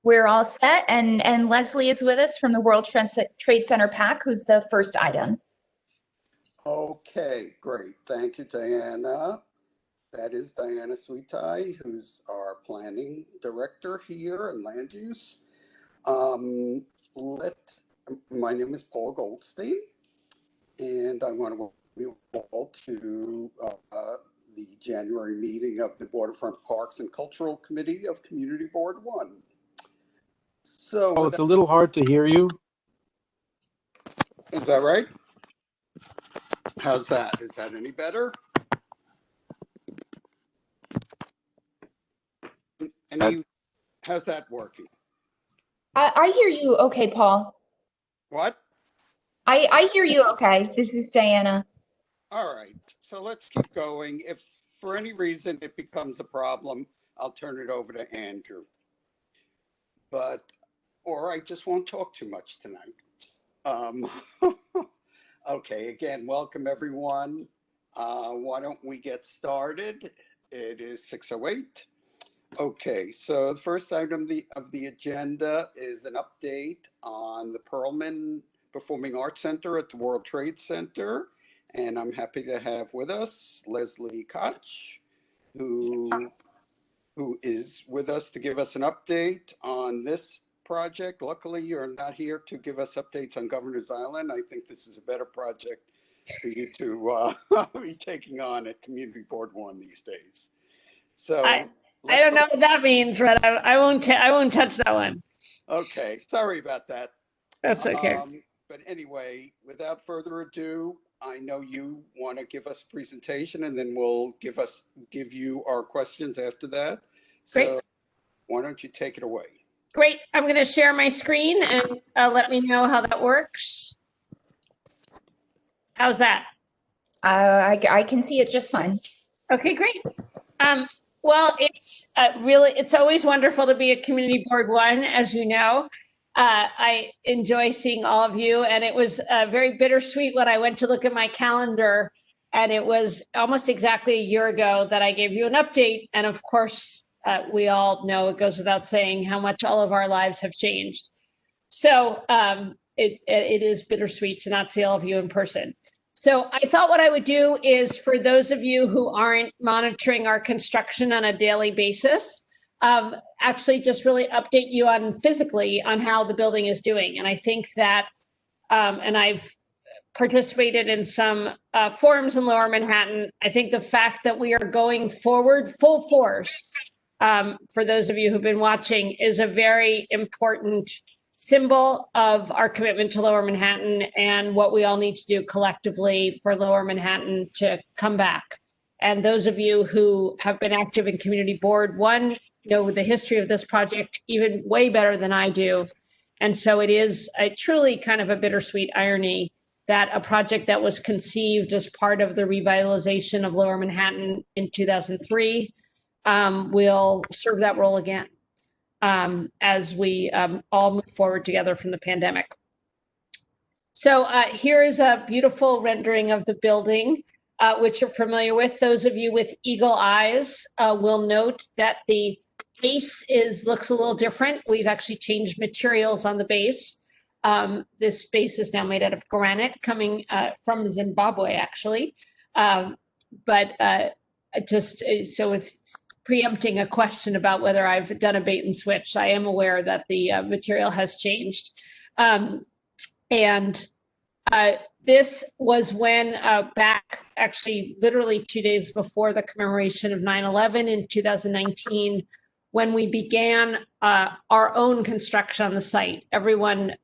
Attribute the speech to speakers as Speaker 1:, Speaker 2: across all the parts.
Speaker 1: We're all set, and Leslie is with us from the World Trade Center PAC, who's the first item.
Speaker 2: Okay, great. Thank you, Diana. That is Diana Sweetai, who's our planning director here in land use. My name is Paul Goldstein, and I want to welcome you all to the January meeting of the Waterfront Parks and Cultural Committee of Community Board 1. So,
Speaker 3: it's a little hard to hear you.
Speaker 2: Is that right? How's that? Is that any better? How's that working?
Speaker 1: I hear you okay, Paul.
Speaker 2: What?
Speaker 1: I hear you okay. This is Diana.
Speaker 2: All right, so let's keep going. If for any reason it becomes a problem, I'll turn it over to Andrew. Or I just won't talk too much tonight. Okay, again, welcome everyone. Why don't we get started? It is 6:08. Okay, so the first item of the agenda is an update on the Perlman Performing Arts Center at the World Trade Center. And I'm happy to have with us Leslie Koch, who is with us to give us an update on this project. Luckily, you're not here to give us updates on Governor's Island. I think this is a better project for you to be taking on at Community Board 1 these days. So
Speaker 4: I don't know what that means, but I won't touch that one.
Speaker 2: Okay, sorry about that.
Speaker 4: That's okay.
Speaker 2: But anyway, without further ado, I know you want to give us a presentation, and then we'll give you our questions after that.
Speaker 4: Great.
Speaker 2: So why don't you take it away?
Speaker 4: Great. I'm going to share my screen and let me know how that works. How's that?
Speaker 1: I can see it just fine.
Speaker 4: Okay, great. Well, it's always wonderful to be at Community Board 1, as you know. I enjoy seeing all of you, and it was very bittersweet when I went to look at my calendar, and it was almost exactly a year ago that I gave you an update. And of course, we all know it goes without saying how much all of our lives have changed. So it is bittersweet to not see all of you in person. So I thought what I would do is, for those of you who aren't monitoring our construction on a daily basis, actually just really update you on physically on how the building is doing. And I think that, and I've participated in some forums in Lower Manhattan, I think the fact that we are going forward full force, for those of you who've been watching, is a very important symbol of our commitment to Lower Manhattan and what we all need to do collectively for Lower Manhattan to come back. And those of you who have been active in Community Board 1 know the history of this project even way better than I do. And so it is a truly kind of a bittersweet irony that a project that was conceived as part of the revitalization of Lower Manhattan in 2003 will serve that role again as we all move forward together from the pandemic. So here is a beautiful rendering of the building, which you're familiar with. Those of you with eagle eyes will note that the base looks a little different. We've actually changed materials on the base. This base is now made out of granite, coming from Zimbabwe, actually. Just so if preempting a question about whether I've done a bait and switch, I am aware that the material has changed. This was when back actually literally 2 days before the commemoration of 9/11 in 2019, when we began our own construction on the site. Everyone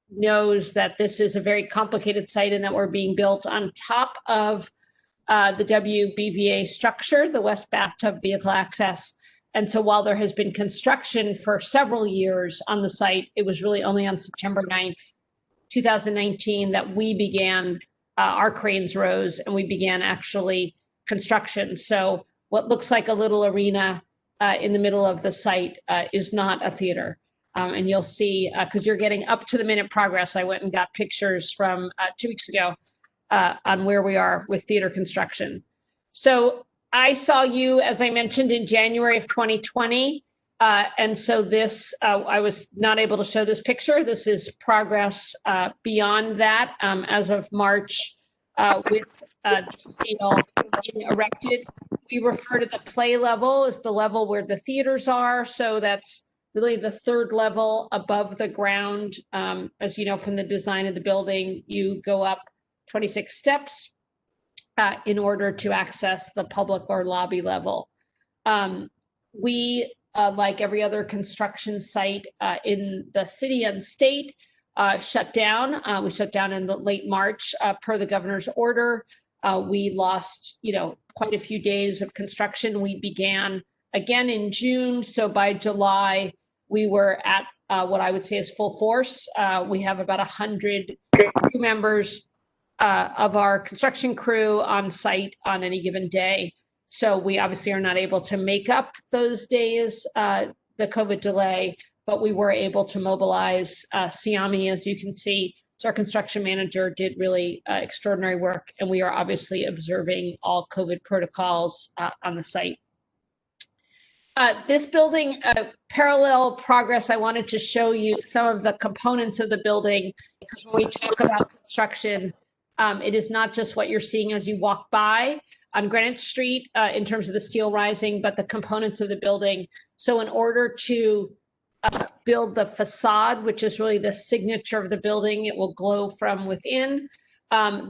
Speaker 4: knows that this is a very complicated site and that we're being built on top of the WBVA structure, the West Bathtub Vehicle Access. And so while there has been construction for several years on the site, it was really only on September 9th, 2019 that we began, our cranes rose and we began actually construction. So what looks like a little arena in the middle of the site is not a theater. And you'll see, because you're getting up to the minute progress, I went and got pictures from 2 weeks ago on where we are with theater construction. So I saw you, as I mentioned, in January of 2020 And so this, I was not able to show this picture. This is progress beyond that as of March with the steel being erected. We refer to the play level as the level where the theaters are. So that's really the third level above the ground. As you know, from the design of the building, you go up 26 steps in order to access the public or lobby level. We, like every other construction site in the city and state, shut down. We shut down in the late March per the governor's order. We lost, quite a few days of construction. We began again in June. So by July, we were at what I would say is full force. We have about 100 crew members of our construction crew on site on any given day. So we obviously are not able to make up those days, the COVID delay, but we were able to mobilize Siami, as you can see. So our construction manager did really extraordinary work, and we are obviously observing all COVID protocols on the site. This building, parallel progress, I wanted to show you some of the components of the building, because when we talk about construction, it is not just what you're seeing as you walk by on Greenwich Street in terms of the steel rising, but the components of the building. So in order to build the facade, which is really the signature of the building, it will glow from within.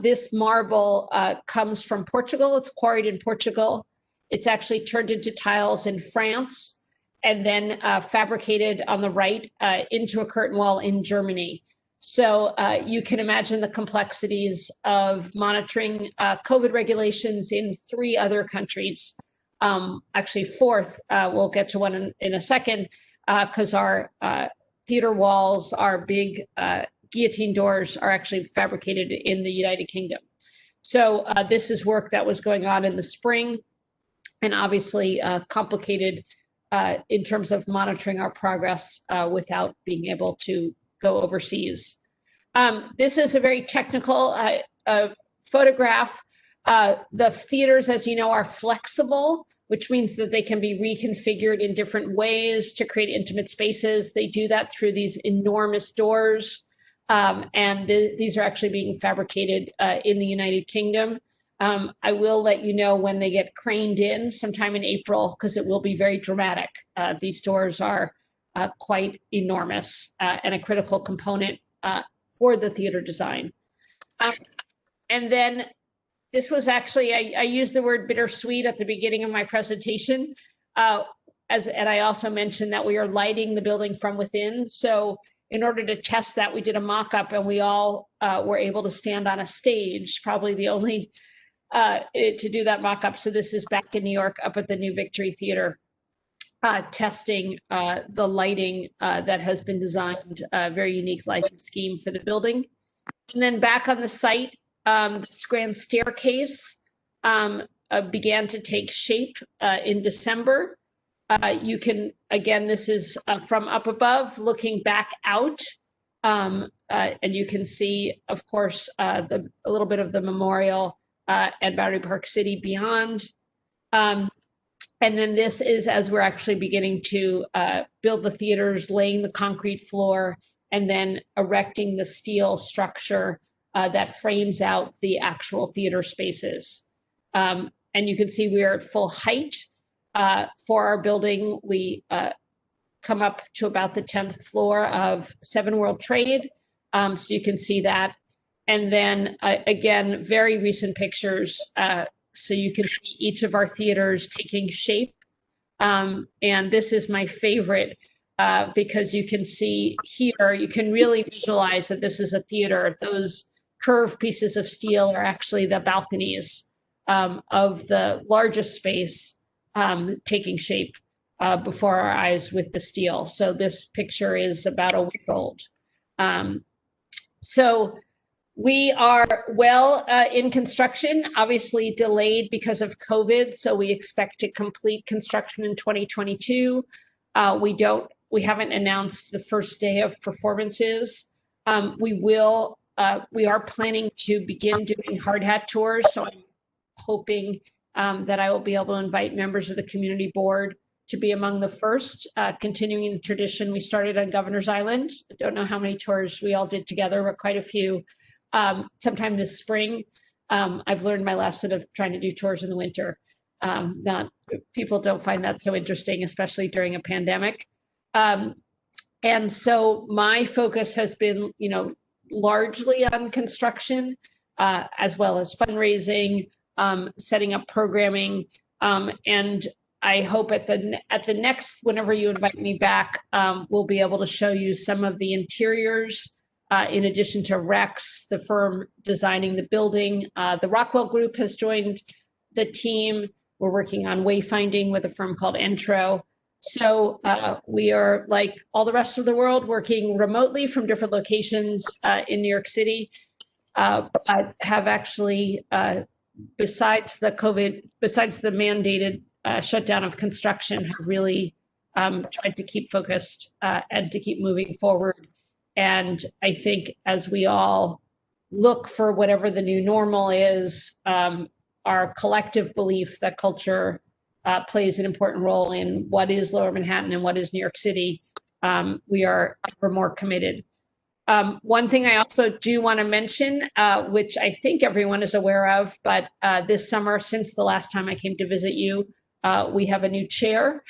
Speaker 4: This marble comes from Portugal. It's quarried in Portugal. It's actually turned into tiles in France and then fabricated on the right into a curtain wall in Germany. So you can imagine the complexities of monitoring COVID regulations in 3 other countries. Actually, 4th, we'll get to one in a second, because our theater walls, our big guillotine doors are actually fabricated in the United Kingdom. So this is work that was going on in the spring, and obviously complicated in terms of monitoring our progress without being able to go overseas. This is a very technical photograph. The theaters, as you know, are flexible, which means that they can be reconfigured in different ways to create intimate spaces. They do that through these enormous doors, and these are actually being fabricated in the United Kingdom. I will let you know when they get craned in sometime in April, because it will be very dramatic. These doors are quite enormous and a critical component for the theater design. And then this was actually, I used the word bittersweet at the beginning of my presentation. And I also mentioned that we are lighting the building from within. So in order to test that, we did a mock-up, and we all were able to stand on a stage, probably the only to do that mock-up. So this is back in New York, up at the New Victory Theater, testing the lighting that has been designed, a very unique lighting scheme for the building. And then back on the site, this grand staircase began to take shape in December. You can, again, this is from up above looking back out. And you can see, of course, a little bit of the memorial and Battery Park City beyond. And then this is as we're actually beginning to build the theaters, laying the concrete floor, and then erecting the steel structure that frames out the actual theater spaces. And you can see we are at full height for our building. We come up to about the 10th floor of 7 World Trade. So you can see that. And then again, very recent pictures. So you can see each of our theaters taking shape. And this is my favorite because you can see here, you can really visualize that this is a theater. Those curved pieces of steel are actually the balconies of the largest space taking shape before our eyes with the steel. So this picture is about a week old. So we are well in construction, obviously delayed because of COVID. So we expect to complete construction in 2022. We haven't announced the first day of performances. We are planning to begin doing hard hat tours. So I'm hoping that I will be able to invite members of the community board to be among the first, continuing the tradition we started on Governor's Island. I don't know how many tours we all did together, but quite a few sometime this spring. I've learned my lesson of trying to do tours in the winter. Not people don't find that so interesting, especially during a pandemic. And so my focus has been, largely on construction, as well as fundraising, setting up programming, and I hope at the next, whenever you invite me back, we'll be able to show you some of the interiors. In addition to Rex, the firm designing the building, the Rockwell Group has joined the team. We're working on wayfinding with a firm called Entro. So we are, like all the rest of the world, working remotely from different locations in New York City. I have actually, besides the mandated shutdown of construction, have really tried to keep focused and to keep moving forward. And I think as we all look for whatever the new normal is, our collective belief that culture plays an important role in what is Lower Manhattan and what is New York City, we are ever more committed. One thing I also do want to mention, which I think everyone is aware of, but this summer, since the last time I came to visit you, we have a new chair,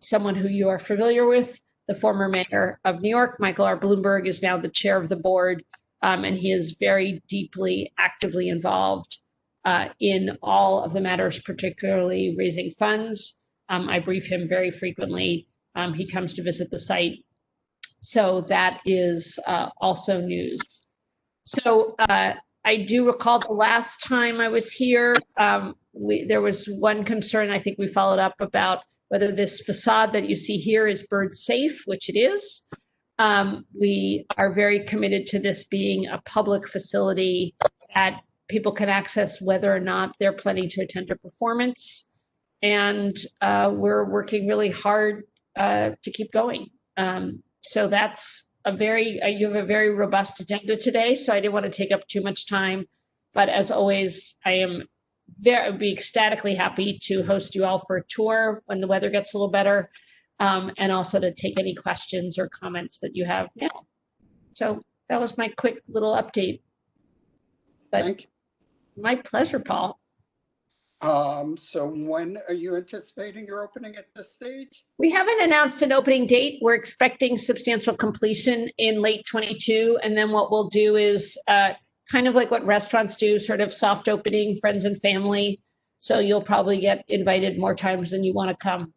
Speaker 4: someone who you are familiar with, the former mayor of New York, Michael R. Bloomberg, is now the chair of the board, and he is very deeply, actively involved in all of the matters, particularly raising funds. I brief him very frequently. He comes to visit the site. So that is also news. So I do recall the last time I was here, there was one concern I think we followed up about whether this facade that you see here is bird safe, which it is. We are very committed to this being a public facility that people can access whether or not they're planning to attend a performance. And we're working really hard to keep going. So that's you have a very robust agenda today, so I didn't want to take up too much time. But as always, I'd be ecstatically happy to host you all for a tour when the weather gets a little better, and also to take any questions or comments that you have now. So that was my quick little update. But
Speaker 2: Thank you.
Speaker 4: My pleasure, Paul.
Speaker 2: So when are you anticipating your opening at this stage?
Speaker 4: We haven't announced an opening date. We're expecting substantial completion in late 22. And then what we'll do is kind of like what restaurants do, sort of soft opening, friends and family. So you'll probably get invited more times than you want to come,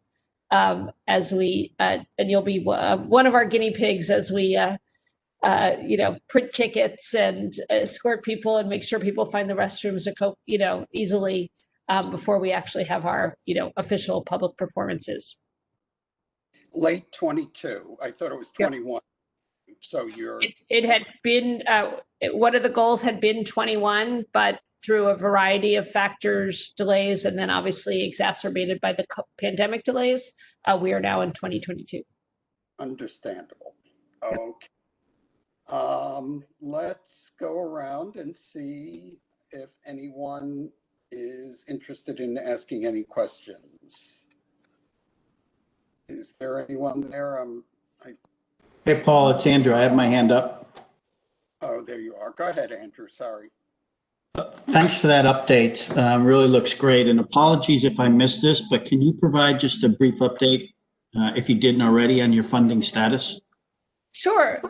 Speaker 4: and you'll be one of our guinea pigs as we print tickets and escort people and make sure people find the restrooms easily before we actually have our official public performances.
Speaker 2: Late 22. I thought it was 21. Yep. So
Speaker 4: it had been one of the goals had been 21, but through a variety of factors, delays, and then obviously exacerbated by the pandemic delays, we are now in 2022.
Speaker 2: Understandable. Okay. Let's go around and see if anyone is interested in asking any questions. Is there anyone there?
Speaker 3: Hey, Paul, it's Andrew. I have my hand up.
Speaker 2: Oh, there you are. Go ahead, Andrew. Sorry.
Speaker 3: Thanks for that update. Really looks great. And apologies if I missed this, but can you provide just a brief update, if you didn't already, on your funding status?
Speaker 4: Sure.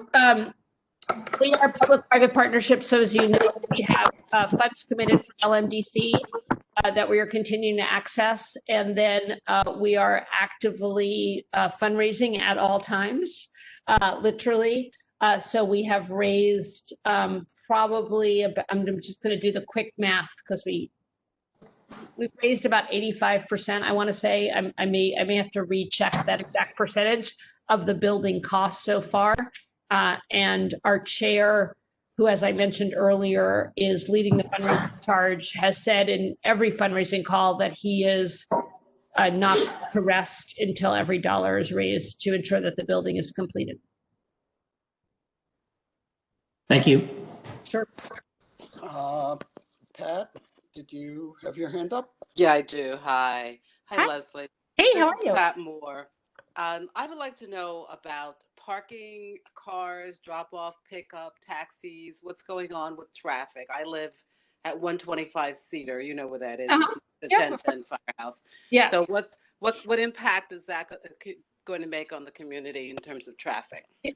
Speaker 4: We are public-private partnership, so as you know, we have funds committed from LMDC that we are continuing to access, and then we are actively fundraising at all times, literally. So we have raised probably, I'm just going to do the quick math because we've raised about 85%. I want to say I may have to recheck that exact percentage of the building costs so far. And our chair, who, as I mentioned earlier, is leading the fundraising charge, has said in every fundraising call that he is not to rest until every dollar is raised to ensure that the building is completed.
Speaker 3: Thank you.
Speaker 4: Sure.
Speaker 2: Pat, did you have your hand up?
Speaker 5: Yeah, I do. Hi. Hi,
Speaker 4: Hi.
Speaker 5: Leslie.
Speaker 4: Hey, how
Speaker 5: This
Speaker 4: are
Speaker 5: is
Speaker 4: you?
Speaker 5: Pat Moore. I would like to know about parking, cars, drop off, pickup, taxis. What's going on with traffic? I live at 125 Cedar. You know where that is.
Speaker 4: Uh-huh.
Speaker 5: It's the
Speaker 4: Yep.
Speaker 5: 1010 firehouse.
Speaker 4: Yeah.
Speaker 5: So what impact is that going to make on the community in terms of traffic?
Speaker 4: We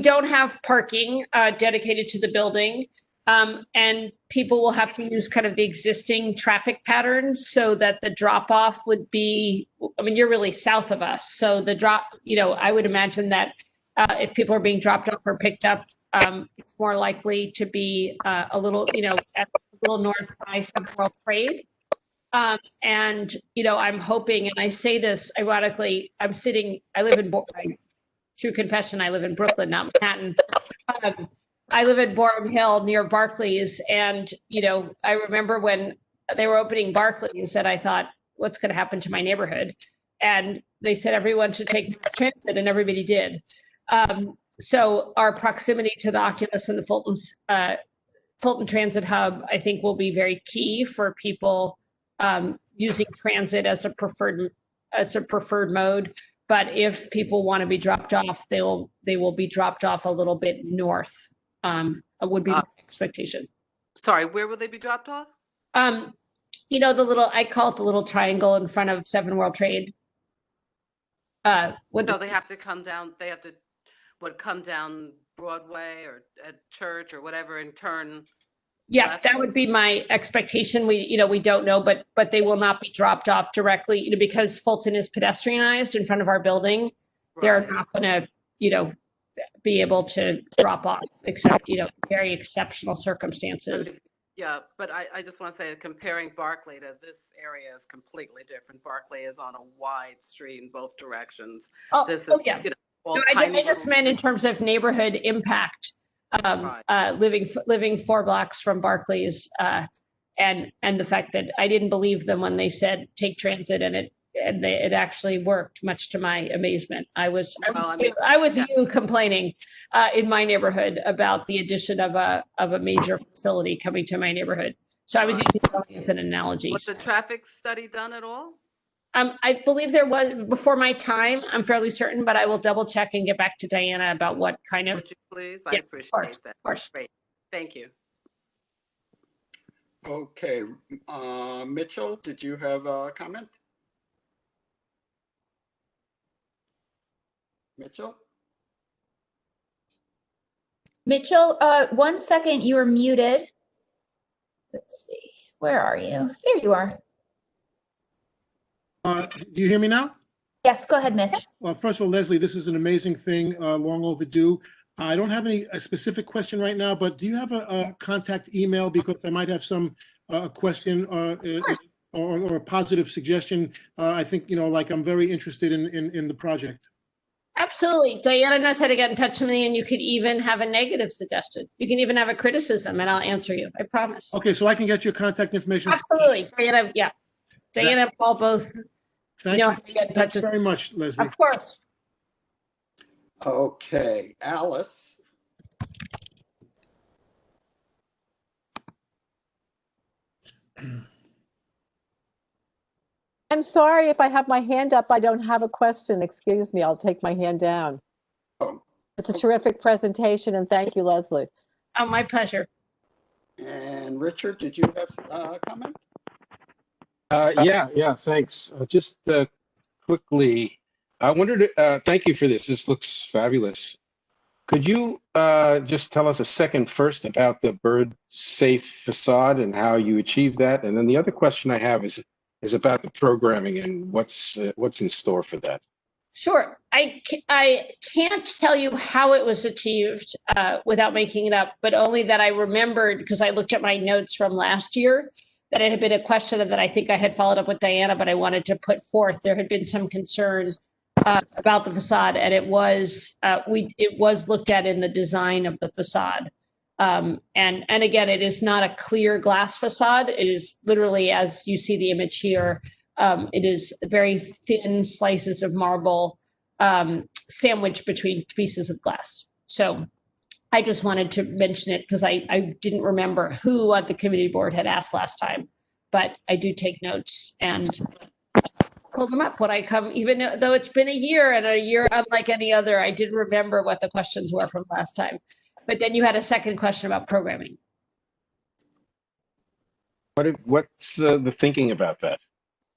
Speaker 4: don't have parking dedicated to the building. And people will have to use kind of the existing traffic patterns so that the drop off would be, I mean, you're really south of us. So I would imagine that if people are being dropped off or picked up, it's more likely to be a little, at a little north by Seven World Trade. I'm hoping, and I say this ironically, true confession, I live in Brooklyn, not Manhattan. I live in Borum Hill near Barclays. And, I remember when they were opening Barclays and I thought, what's going to happen to my neighborhood? And they said everyone should take mass transit, and everybody did. So our proximity to the Oculus and the Fulton Transit Hub, I think, will be very key for people using transit as a preferred mode. But if people want to be dropped off, they will be dropped off a little bit north. Would be my expectation.
Speaker 5: Sorry, where will they be dropped off?
Speaker 4: I call it the little triangle in front of Seven World Trade.
Speaker 5: No, they have to come down. They have to come down Broadway or at Church or whatever and turn.
Speaker 4: Yeah,
Speaker 5: left?
Speaker 4: that would be my expectation. We don't know, but they will not be dropped off directly, because Fulton is pedestrianized in front of our building. They're
Speaker 5: Right.
Speaker 4: not going to, be able to drop off except, very exceptional circumstances.
Speaker 5: Yeah, but I just want to say, comparing Barclay to this area is completely different. Barclay is on a wide street in both directions. This is,
Speaker 4: Yeah.
Speaker 5: all
Speaker 4: No,
Speaker 5: tiny
Speaker 4: I just meant in terms of neighborhood impact. Living 4 blocks from Barclays, and the fact that I didn't believe them when they said take transit, and it actually worked, much to my amazement. I was you complaining in my neighborhood about the addition of a major facility coming to my neighborhood. So I was using that as an analogy.
Speaker 5: Was the traffic study done at all?
Speaker 4: I believe there was before my time. I'm fairly certain, but I will double check and get back to Diana about what kind of.
Speaker 5: Would you please?
Speaker 4: Yeah,
Speaker 5: I appreciate that.
Speaker 4: Of course.
Speaker 5: Great. Thank you.
Speaker 2: Okay, Mitchell, did you have a comment? Mitchell?
Speaker 1: Mitchell, 1 second, you were muted. Let's see, where are you? There you are.
Speaker 6: Do you hear me now?
Speaker 1: Yes, go ahead, Mitch.
Speaker 6: Well, first of all, Leslie, this is an amazing thing, long overdue. I don't have a specific question right now, but do you have a contact email? Because I might have some question or a positive suggestion. I think, I'm very interested in the project.
Speaker 4: Absolutely. Diana knows how to get in touch with me, and you could even have a negative suggestion. You can even have a criticism, and I'll answer you. I promise.
Speaker 6: Okay, so I can get your contact information.
Speaker 4: Absolutely. Diana, yeah. Diana and Paul both.
Speaker 6: Thank you very much, Leslie.
Speaker 4: Of course.
Speaker 2: Okay, Alice.
Speaker 7: I'm sorry if I have my hand up, I don't have a question. Excuse me, I'll take my hand down.
Speaker 2: Oh.
Speaker 7: It's a terrific presentation, and thank you, Leslie.
Speaker 4: Oh, my pleasure.
Speaker 2: And Richard, did you have a comment?
Speaker 8: Yeah, thanks. Just quickly, I wondered, thank you for this. This looks fabulous. Could you just tell us a second first about the bird safe facade and how you achieved that? And then the other question I have is about the programming and what's in store for that.
Speaker 4: Sure. I can't tell you how it was achieved without making it up, but only that I remembered, because I looked at my notes from last year, that it had been a question that I think I had followed up with Diana, but I wanted to put forth. There had been some concern about the facade, and it was looked at in the design of the facade. And again, it is not a clear glass facade. It is literally, as you see the image here, it is very thin slices of marble sandwiched between pieces of glass. So I just wanted to mention it because I didn't remember who at the committee board had asked last time. but I do take notes and pull them up when I come, even though it's been a year and a year unlike any other. I did remember what the questions were from last time. But then you had a second question about programming.
Speaker 8: What's the thinking about that?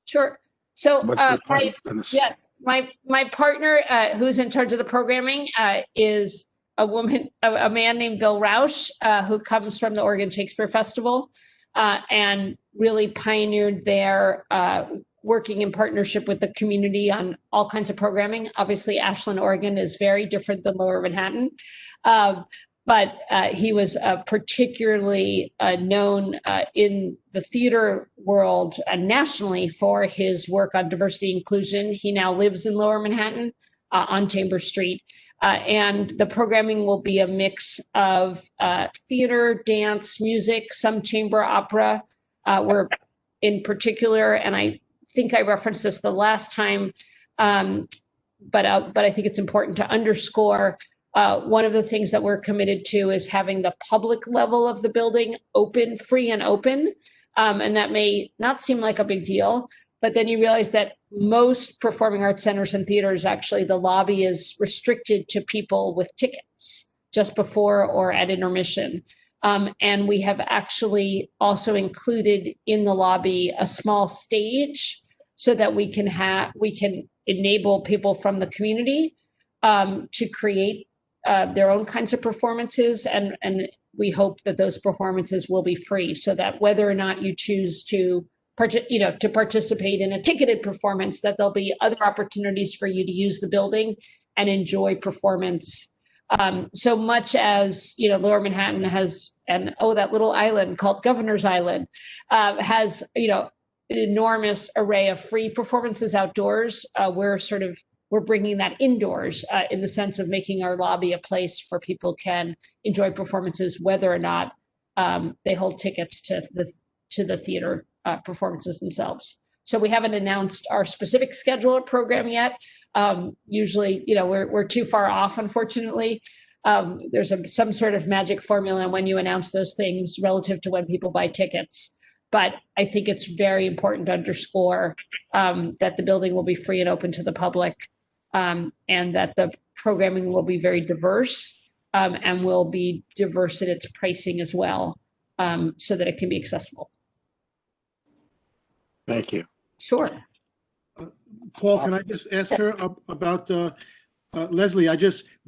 Speaker 4: Sure. So
Speaker 8: What's the plan for this?
Speaker 4: yeah, my partner who's in charge of the programming is a man named Bill Rausch, who comes from the Oregon Shakespeare Festival and really pioneered their working in partnership with the community on all kinds of programming. Obviously, Ashland, Oregon is very different than Lower Manhattan. But he was particularly known in the theater world and nationally for his work on diversity and inclusion. He now lives in Lower Manhattan on Chambers Street. And the programming will be a mix of theater, dance, music, some chamber opera. We're in particular, and I think I referenced this the last time, but I think it's important to underscore one of the things that we're committed to is having the public level of the building open, free and open. And that may not seem like a big deal, but then you realize that most performing arts centers and theaters, actually the lobby is restricted to people with tickets just before or at intermission. And we have actually also included in the lobby a small stage so that we can enable people from the community to create their own kinds of performances, and we hope that those performances will be free, so that whether or not you choose to participate in a ticketed performance, that there'll be other opportunities for you to use the building and enjoy performance. So much as Lower Manhattan has, and that little island called Governor's Island has an enormous array of free performances outdoors. We're bringing that indoors in the sense of making our lobby a place where people can enjoy performances, whether or not they hold tickets to the theater performances themselves. So we haven't announced our specific schedule or program yet. Usually, we're too far off, unfortunately. There's some sort of magic formula when you announce those things relative to when people buy tickets. But I think it's very important to underscore that the building will be free and open to the public, and that the programming will be very diverse and will be diverse in its pricing as well, so that it can be accessible.
Speaker 8: Thank you.
Speaker 4: Sure.
Speaker 6: Paul, can I just ask her about Leslie?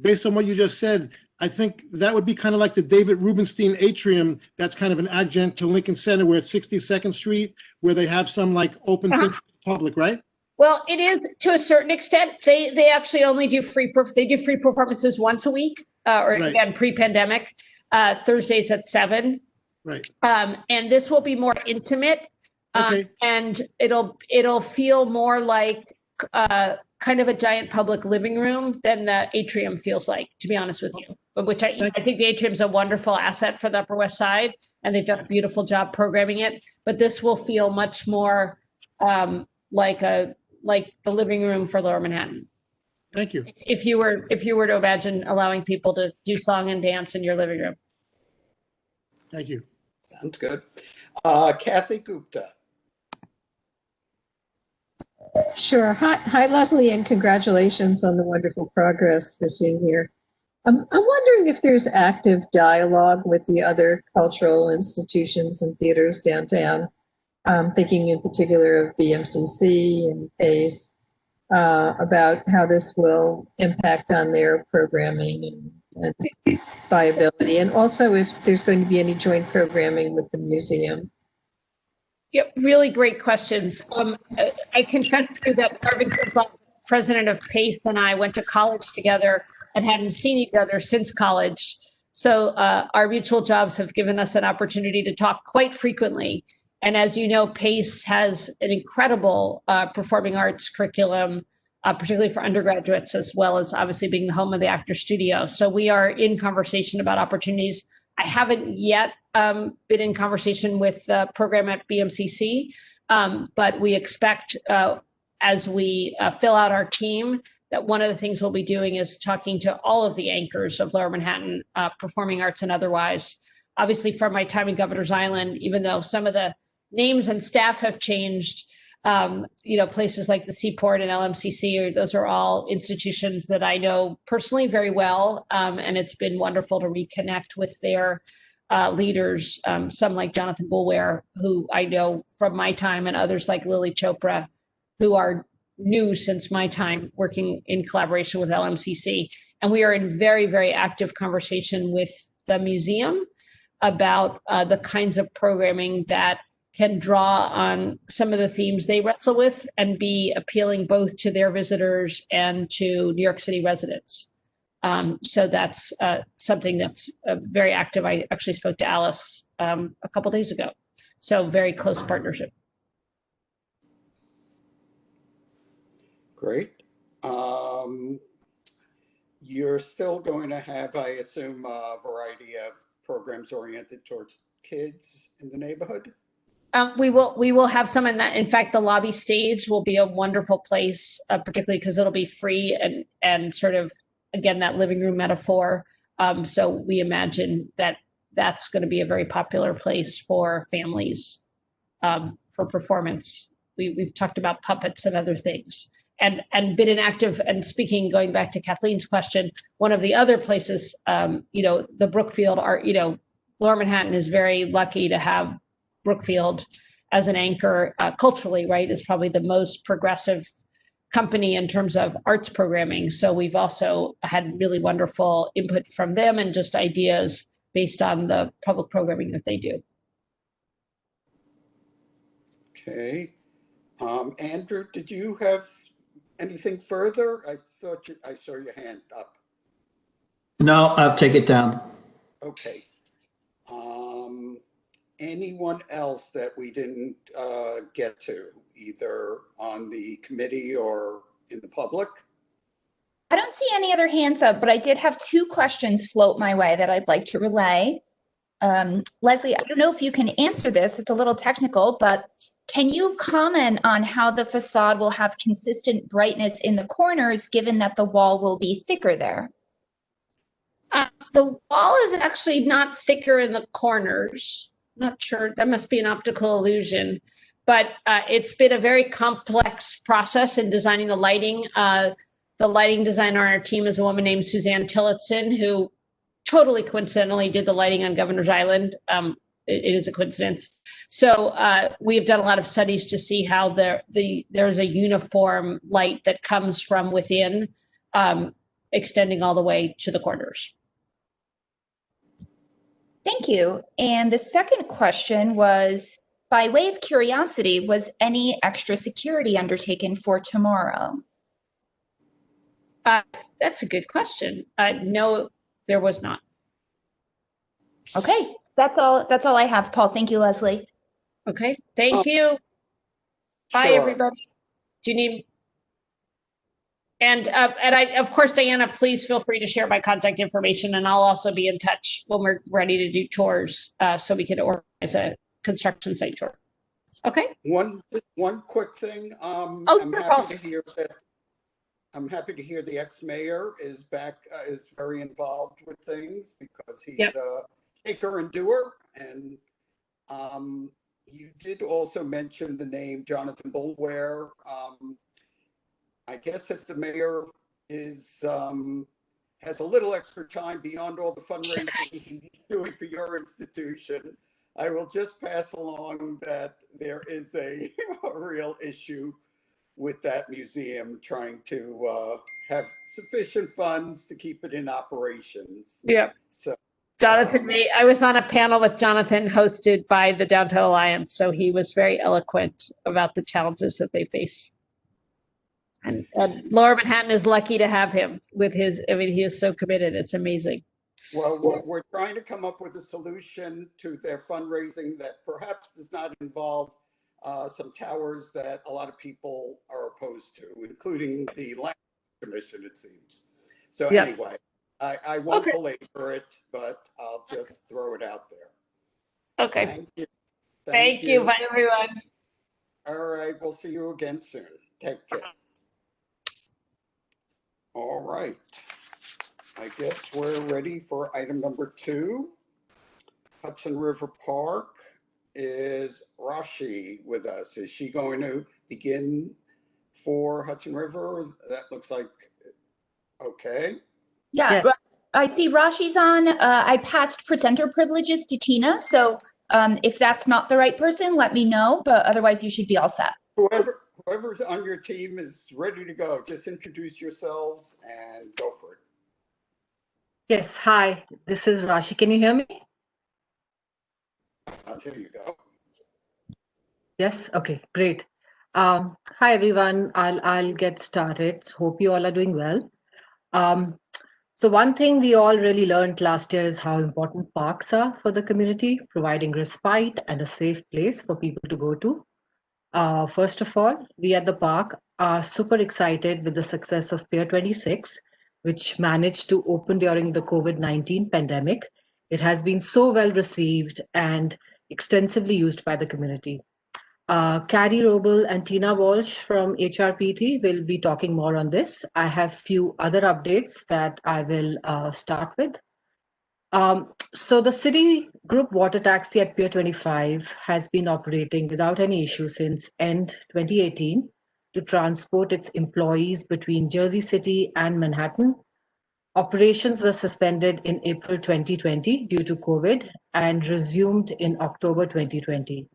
Speaker 6: Based on what you just said, I think that would be kind of like the David Rubenstein Atrium. That's kind of an adjunct to Lincoln Center, where it's 62nd Street, where they have some like open things to the public, right?
Speaker 4: Well, it is to a certain extent. They actually only do free performances once a week, or
Speaker 6: Right.
Speaker 4: again, pre-pandemic, Thursdays at 7.
Speaker 6: Right.
Speaker 4: And this will be more intimate,
Speaker 6: Okay.
Speaker 4: and it'll feel more like kind of a giant public living room than the atrium feels like, to be honest with you. But which I think the atrium's a wonderful asset for the Upper West Side, and they've done a beautiful job programming it. But this will feel much more like the living room for Lower Manhattan.
Speaker 6: Thank you.
Speaker 4: If you were to imagine allowing people to do song and dance in your living room.
Speaker 6: Thank you.
Speaker 2: Sounds good. Kathy Gupta.
Speaker 9: Sure. Hi, Leslie, and congratulations on the wonderful progress we're seeing here. I'm wondering if there's active dialogue with the other cultural institutions and theaters downtown. I'm thinking in particular of BMCC and PACE about how this will impact on their programming and viability, and also if there's going to be any joint programming with the museum.
Speaker 4: Yep, really great questions. I confess to you that Marvin Kurzloff, president of PACE, and I went to college together and hadn't seen each other since college. So our mutual jobs have given us an opportunity to talk quite frequently. And as you know, PACE has an incredible performing arts curriculum, particularly for undergraduates, as well as obviously being the home of the Actors Studio. So we are in conversation about opportunities. I haven't yet been in conversation with the program at BMCC, but we expect as we fill out our team that one of the things we'll be doing is talking to all of the anchors of Lower Manhattan, performing arts and otherwise. Obviously, from my time in Governor's Island, even though some of the names and staff have changed. Places like the Seaport and LMCC, those are all institutions that I know personally very well. And it's been wonderful to reconnect with their leaders, some like Jonathan Bulware, who I know from my time, and others like Lily Chopra, who are new since my time working in collaboration with LMCC. And we are in very, very active conversation with the museum about the kinds of programming that can draw on some of the themes they wrestle with and be appealing both to their visitors and to New York City residents. So that's something that's very active. I actually spoke to Alice a couple days ago. So very close partnership.
Speaker 2: Great. You're still going to have, I assume, a variety of programs oriented towards kids in the neighborhood?
Speaker 4: We will have some in that. In fact, the lobby stage will be a wonderful place, particularly because it'll be free and sort of, again, that living room metaphor. So we imagine that that's going to be a very popular place for families for performance. We've talked about puppets and other things, and been an active. And speaking, going back to Kathleen's question, one of the other places, the Brookfield art, Lower Manhattan is very lucky to have Brookfield as an anchor culturally, right? Is probably the most progressive company in terms of arts programming. So we've also had really wonderful input from them and just ideas based on the public programming that they do.
Speaker 2: Okay. Andrew, did you have anything further? I thought I saw your hand up.
Speaker 3: No, I'll take it down.
Speaker 2: Okay. Anyone else that we didn't get to, either on the committee or in the public?
Speaker 1: I don't see any other hands up, but I did have two questions float my way that I'd like to relay. Leslie, I don't know if you can answer this. It's a little technical, but can you comment on how the facade will have consistent brightness in the corners, given that the wall will be thicker there?
Speaker 4: The wall is actually not thicker in the corners. Not sure, that must be an optical illusion, but it's been a very complex process in designing the lighting. The lighting designer on our team is a woman named Suzanne Tillotson, who totally coincidentally did the lighting on Governor's Island. It is a coincidence. So we've done a lot of studies to see how there's a uniform light that comes from within, extending all the way to the corners.
Speaker 1: Thank you. And the second question was, by way of curiosity, was any extra security undertaken for tomorrow?
Speaker 4: That's a good question. No, there was not.
Speaker 1: Okay, that's all I have, Paul. Thank you, Leslie.
Speaker 4: Okay, thank you. Bye,
Speaker 2: Sure.
Speaker 4: everybody. Do you need? And of course, Diana, please feel free to share my contact information, and I'll also be in touch when we're ready to do tours, so we can organize a construction site tour. Okay.
Speaker 2: One quick thing.
Speaker 4: Oh,
Speaker 2: I'm
Speaker 4: sure,
Speaker 2: happy
Speaker 4: Paul.
Speaker 2: to hear that. I'm happy to hear the ex-mayor is back, is very involved with things, because he's
Speaker 4: Yep.
Speaker 2: a taker and doer. And you did also mention the name Jonathan Bulware. I guess if the mayor is has a little extra time beyond all the fundraising he's doing for your institution, I will just pass along that there is a real issue with that museum trying to have sufficient funds to keep it in operations.
Speaker 4: Yeah.
Speaker 2: So
Speaker 4: Jonathan, I was on a panel with Jonathan hosted by the Downtown Alliance, so he was very eloquent about the challenges that they face. And Lower Manhattan is lucky to have him with his, he is so committed. It's amazing.
Speaker 2: well, we're trying to come up with a solution to their fundraising that perhaps does not involve some towers that a lot of people are opposed to, including the Land Commission, it seems. So
Speaker 4: Yep.
Speaker 2: anyway, I won't
Speaker 4: Okay.
Speaker 2: belabor it, but I'll just throw it out there.
Speaker 4: Okay.
Speaker 2: Thank you.
Speaker 4: Thank you. Bye, everyone.
Speaker 2: All right, we'll see you again soon. Take care. All right. I guess we're ready for item number 2. Hudson River Park is Rashi with us? Is she going to begin for Hudson River? That looks like, okay.
Speaker 1: Yeah,
Speaker 10: Yes.
Speaker 1: I see Rashi's on. I passed presenter privileges to Tina, so if that's not the right person, let me know, but otherwise you should be all set.
Speaker 2: Whoever's on your team is ready to go. Just introduce yourselves and go for it.
Speaker 10: Yes. Hi, this is Rashi. Can you hear me?
Speaker 2: There you go.
Speaker 10: Yes. Okay, great. Hi, everyone. I'll get started. Hope you all are doing well. So one thing we all really learned last year is how important parks are for the community, providing respite and a safe place for people to go to. First of all, we at the park are super excited with the success of Pier 26, which managed to open during the COVID-19 pandemic. It has been so well received and extensively used by the community. Carrie Roble and Tina Walsh from HRPT will be talking more on this. I have few other updates that I will start with. So the city group water taxi at Pier 25 has been operating without any issue since end 2018 to transport its employees between Jersey City and Manhattan. Operations were suspended in April 2020 due to COVID and resumed in October 2020.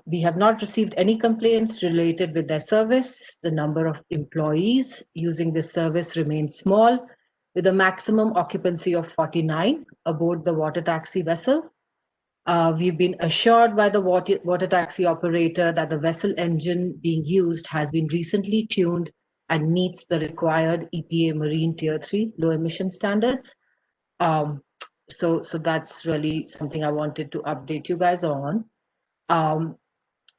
Speaker 10: We have not received any complaints related with their service. The number of employees using this service remains small, with a maximum occupancy of 49 aboard the water taxi vessel. We've been assured by the water taxi operator that the vessel engine being used has been recently tuned and meets the required EPA Marine Tier 3 low emission standards. So that's really something I wanted to update you guys on.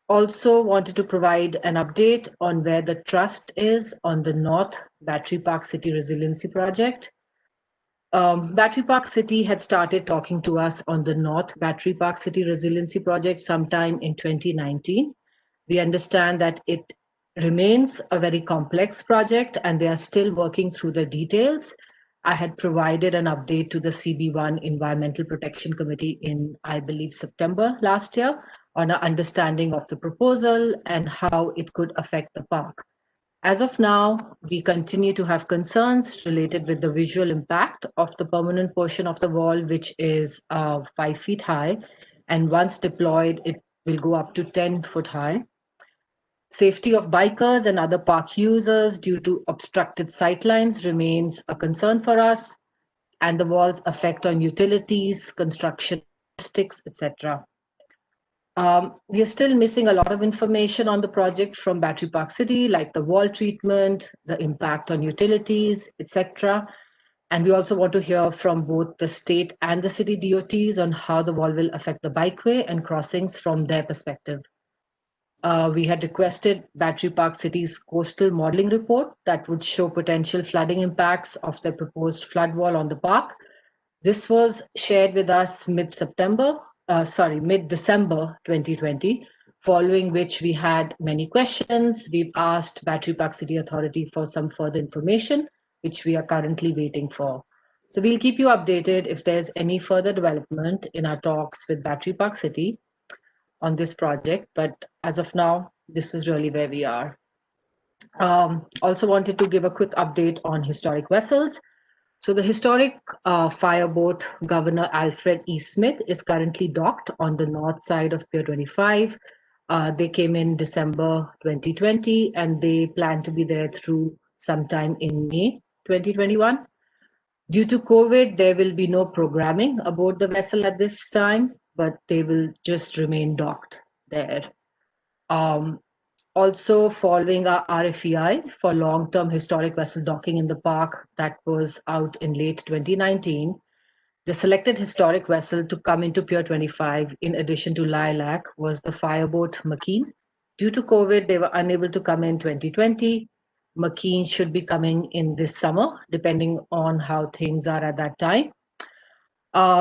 Speaker 10: Also wanted to provide an update on where the trust is on the North Battery Park City Resiliency Project. Battery Park City had started talking to us on the North Battery Park City Resiliency Project sometime in 2019. We understand that it remains a very complex project and they are still working through the details. I had provided an update to the CB1 Environmental Protection Committee in, I believe, September last year on our understanding of the proposal and how it could affect the park. As of now, we continue to have concerns related with the visual impact of the permanent portion of the wall, which is 5 feet high, and once deployed, it will go up to 10 foot high. Safety of bikers and other park users due to obstructed sightlines remains a concern for us, and the wall's effect on utilities, construction, logistics, etc. We are still missing a lot of information on the project from Battery Park City, like the wall treatment, the impact on utilities, etc. And we also want to hear from both the state and the city DOTs on how the wall will affect the bikeway and crossings from their perspective. We had requested Battery Park City's coastal modeling report that would show potential flooding impacts of the proposed flood wall on the park. This was shared with us mid-December 2020, following which we had many questions. We've asked Battery Park City Authority for some further information, which we are currently waiting for. So we'll keep you updated if there's any further development in our talks with Battery Park City on this project, but as of now, this is really where we are. Also wanted to give a quick update on historic vessels. So the historic fireboat Governor Alfred E. Smith is currently docked on the north side of Pier 25. They came in December 2020 and they plan to be there through sometime in May 2021. Due to COVID, there will be no programming aboard the vessel at this time, but they will just remain docked there. Also, following our RFEI for long-term historic vessel docking in the park that was out in late 2019, the selected historic vessel to come into Pier 25, in addition to Lilac, was the fireboat McKean. Due to COVID, they were unable to come in 2020. McKean should be coming in this summer, depending on how things are at that time.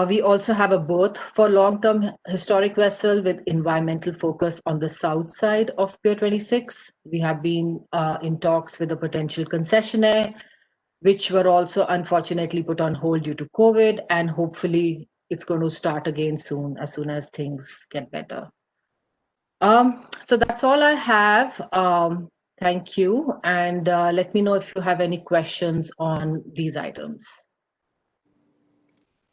Speaker 10: We also have a berth for long-term historic vessel with environmental focus on the south side of Pier 26. We have been in talks with a potential concessionaire, which were also unfortunately put on hold due to COVID, and hopefully it's going to start again soon, as soon as things get better. So that's all I have. Thank you. And let me know if you have any questions on these items.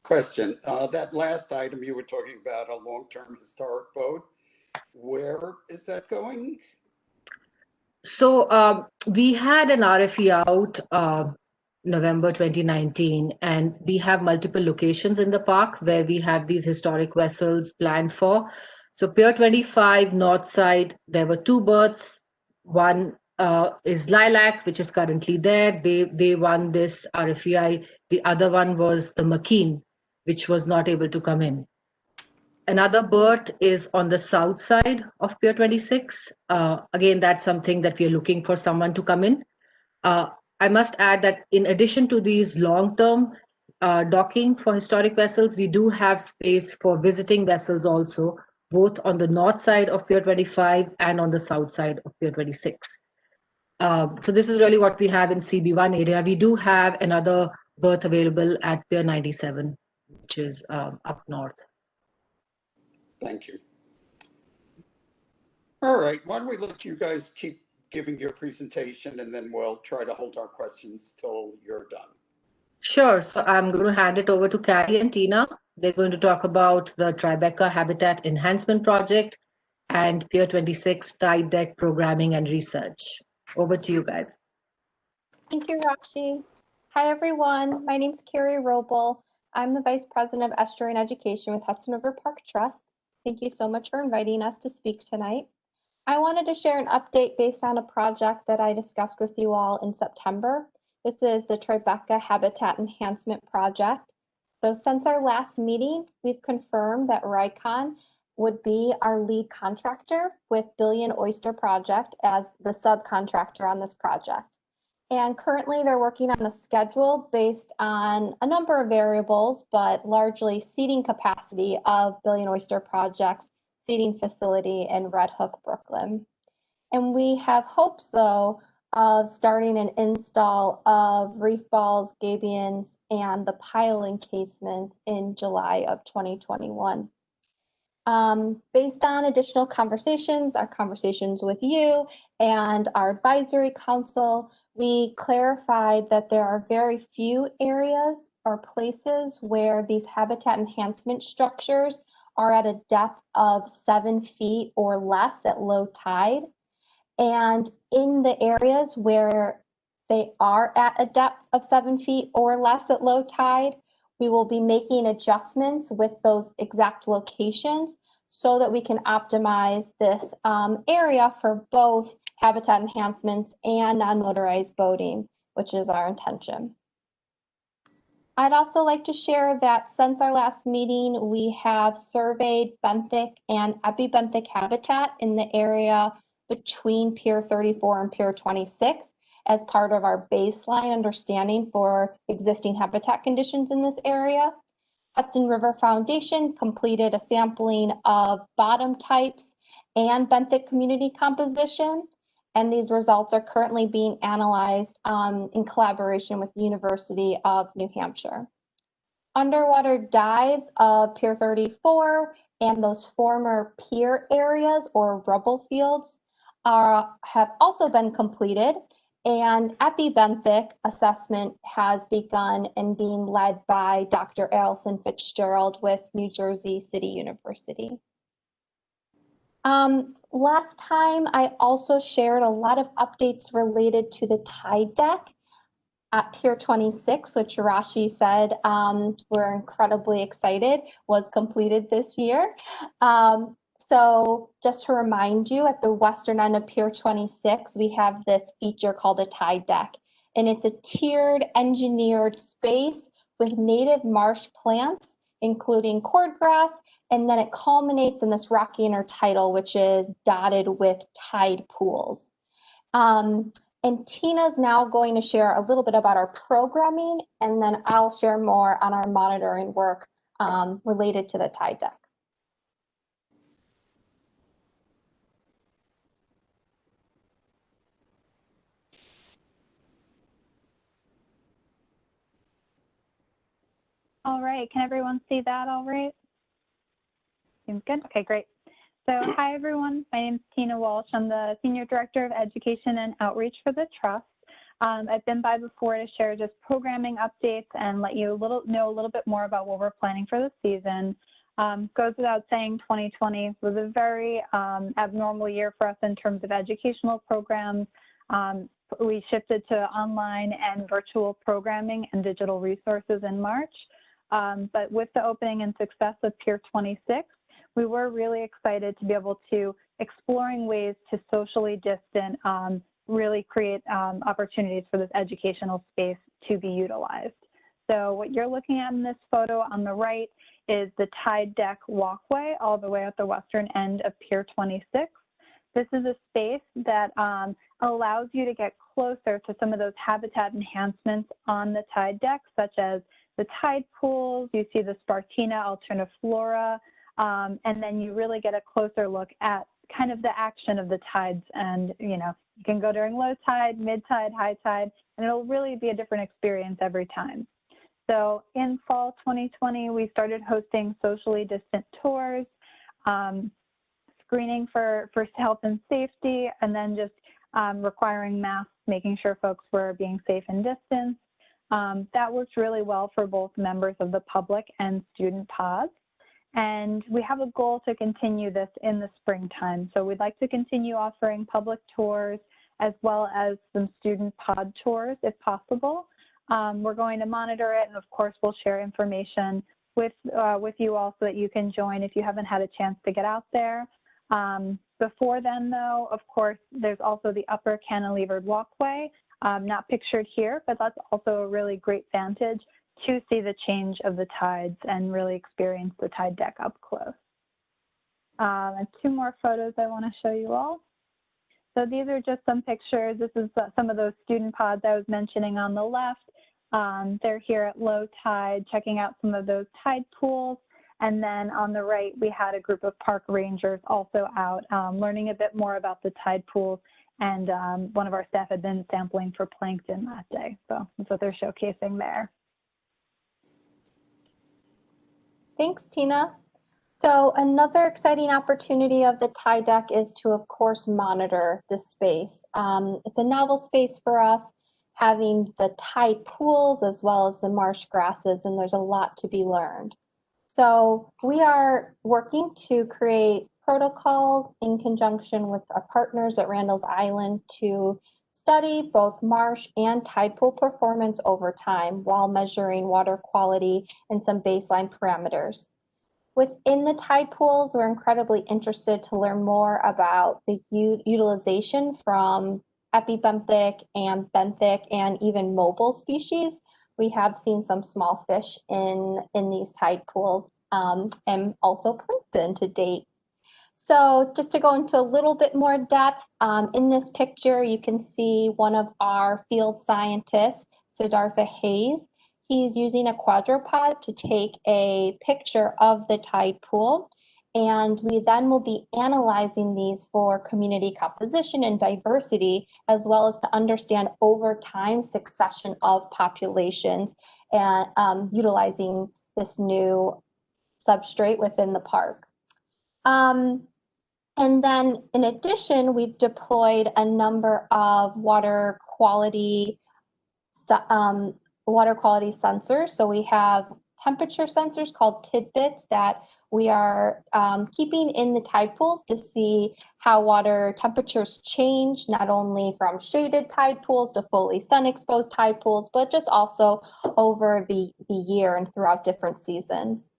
Speaker 2: Question, that last item you were talking about, a long-term historic boat, where is that going?
Speaker 10: So we had an RFE out November 2019, and we have multiple locations in the park where we have these historic vessels planned for. So Pier 25 north side, there were two berths. One is Lilac, which is currently there. They won this RFEI. The other one was the McKean, which was not able to come in. Another berth is on the south side of Pier 26. Again, that's something that we are looking for someone to come in. I must add that in addition to these long-term docking for historic vessels, we do have space for visiting vessels also, both on the north side of Pier 25 and on the south side of Pier 26. So this is really what we have in CB1 area. We do have another berth available at Pier 97, which is up north.
Speaker 2: Thank you. All right, why don't we let you guys keep giving your presentation and then we'll try to hold our questions till you're done.
Speaker 10: Sure. So I'm going to hand it over to Carrie and Tina. They're going to talk about the Tribeca Habitat Enhancement Project and Pier 26 Tide Deck Programming and Research. Over to you guys.
Speaker 11: Thank you, Rashi. Hi, everyone. My name is Carrie Roble. I'm the Vice President of Estuarine Education with Hudson River Park Trust. Thank you so much for inviting us to speak tonight. I wanted to share an update based on a project that I discussed with you all in September. This is the Tribeca Habitat Enhancement Project. So since our last meeting, we've confirmed that Rycon would be our lead contractor with Billion Oyster Project as the subcontractor on this project. And currently they're working on a schedule based on a number of variables, but largely seating capacity of Billion Oyster Project's seating facility in Red Hook, Brooklyn. And we have hopes, though, of starting an install of reef balls, gabions, and the pile encasements in July of 2021. Based on additional conversations, our conversations with you and our advisory council, we clarified that there are very few areas or places where these habitat enhancement structures are at a depth of 7 feet or less at low tide. And in the areas where they are at a depth of 7 feet or less at low tide, we will be making adjustments with those exact locations so that we can optimize this area for both habitat enhancements and non-motorized boating, which is our intention. I'd also like to share that since our last meeting, we have surveyed benthic and epibenthic habitat in the area between Pier 34 and Pier 26 as part of our baseline understanding for existing habitat conditions in this area. Hudson River Foundation completed a sampling of bottom types and benthic community composition, and these results are currently being analyzed in collaboration with the University of New Hampshire. Underwater dives of Pier 34 and those former pier areas or rubble fields have also been completed, and epibenthic assessment has begun and being led by Dr. Alison Fitzgerald with New Jersey City University. Last time, I also shared a lot of updates related to the tide deck at Pier 26, which Rashi said we're incredibly excited was completed this year. So just to remind you, at the western end of Pier 26, we have this feature called a tide deck. And it's a tiered engineered space with native marsh plants, including cordgrass, and then it culminates in this rocky intertidal, which is dotted with tide pools. And Tina's now going to share a little bit about our programming, and then I'll share more on our monitoring work related to the tide deck.
Speaker 12: All right, can everyone see that all right? Seems good. Okay, great. So hi, everyone. My name is Tina Walsh. I'm the Senior Director of Education and Outreach for the Trust. I've been by before to share just programming updates and let you know a little bit more about what we're planning for the season. Goes without saying, 2020 was a very abnormal year for us in terms of educational programs. We shifted to online and virtual programming and digital resources in March. But with the opening and success of Pier 26, we were really excited to be able to exploring ways to socially distant, really create opportunities for this educational space to be utilized. So what you're looking at in this photo on the right is the tide deck walkway all the way at the western end of Pier 26. This is a space that allows you to get closer to some of those habitat enhancements on the tide deck, such as the tide pools. You see the Spartina alterniflora, and then you really get a closer look at kind of the action of the tides. And, you can go during low tide, mid tide, high tide, and it'll really be a different experience every time. So in fall 2020, we started hosting socially distant tours, screening for health and safety, and then just requiring masks, making sure folks were being safe and distanced. That worked really well for both members of the public and student pods. And we have a goal to continue this in the springtime. So we'd like to continue offering public tours as well as some student pod tours if possible. We're going to monitor it, and of course, we'll share information with you all so that you can join if you haven't had a chance to get out there. Before then, though, of course, there's also the upper cantilevered walkway, not pictured here, but that's also a really great vantage to see the change of the tides and really experience the tide deck up close. And two more photos I want to show you all. So these are just some pictures. This is some of those student pods I was mentioning on the left. They're here at low tide, checking out some of those tide pools. And then on the right, we had a group of park rangers also out learning a bit more about the tide pools. And one of our staff had been sampling for plankton that day. So that's what they're showcasing there.
Speaker 11: Thanks, Tina. So another exciting opportunity of the tide deck is to, of course, monitor the space. It's a novel space for us, having the tide pools as well as the marsh grasses, and there's a lot to be learned. So we are working to create protocols in conjunction with our partners at Randall's Island to study both marsh and tide pool performance over time while measuring water quality and some baseline parameters. Within the tide pools, we're incredibly interested to learn more about the utilization from epibenthic and benthic and even mobile species. We have seen some small fish in these tide pools and also plankton to date. So just to go into a little bit more depth, in this picture, you can see one of our field scientists, Siddhartha Hayes. He's using a quadrupod to take a picture of the tide pool. And we then will be analyzing these for community composition and diversity, as well as to understand over time succession of populations and utilizing this new substrate within the park. And then in addition, we've deployed a number of water quality sensors. So we have temperature sensors called tidbits that we are keeping in the tide pools to see how water temperatures change, not only from shaded tide pools to fully sun-exposed tide pools, but just also over the year and throughout different seasons.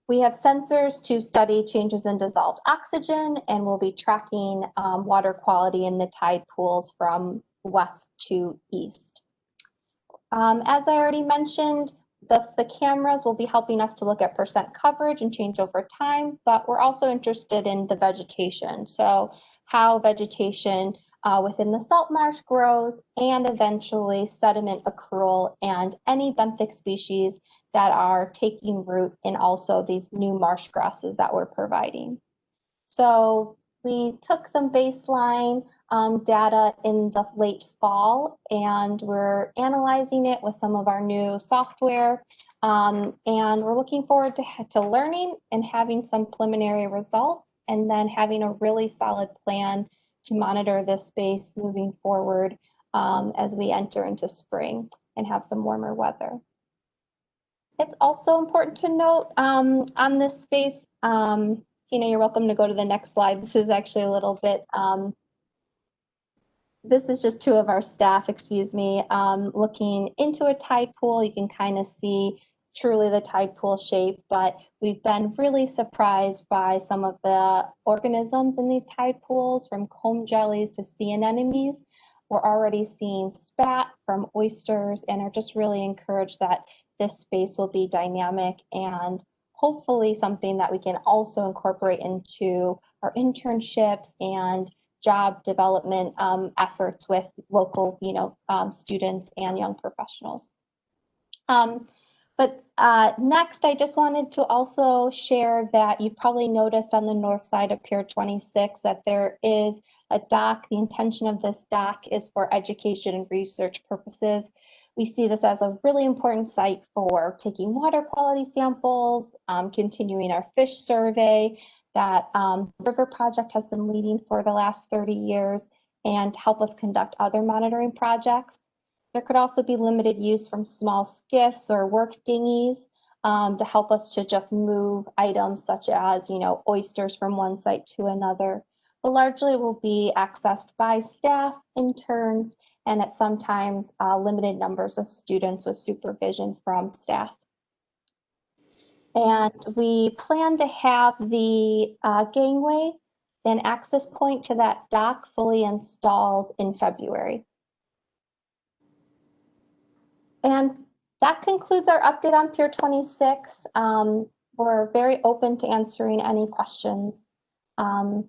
Speaker 11: We have sensors to study changes in dissolved oxygen, and we'll be tracking water quality in the tide pools from west to east. As I already mentioned, the cameras will be helping us to look at percent coverage and change over time, but we're also interested in the vegetation. So how vegetation within the salt marsh grows, and eventually sediment accrual and any benthic species that are taking root in also these new marsh grasses that we're providing. So we took some baseline data in the late fall, and we're analyzing it with some of our new software. And we're looking forward to learning and having some preliminary results, and then having a really solid plan to monitor this space moving forward as we enter into spring and have some warmer weather. It's also important to note on this space, Tina, you're welcome to go to the next slide. This is actually a little bit, this is just two of our staff, excuse me, looking into a tide pool. You can kind of see truly the tide pool shape, but we've been really surprised by some of the organisms in these tide pools, from comb jellies to sea anemones. We're already seeing spat from oysters, and are just really encouraged that this space will be dynamic and hopefully something that we can also incorporate into our internships and job development efforts with local, students and young professionals. But next, I just wanted to also share that you probably noticed on the north side of Pier 26 that there is a dock. The intention of this dock is for education and research purposes. We see this as a really important site for taking water quality samples, continuing our fish survey that River Project has been leading for the last 30 years, and help us conduct other monitoring projects. There could also be limited use from small skiffs or work dinghies to help us to just move items such as, oysters from one site to another. But largely it will be accessed by staff, interns, and at sometimes limited numbers of students with supervision from staff. And we plan to have the gangway and access point to that dock fully installed in February. And that concludes our update on Pier 26. We're very open to answering any questions from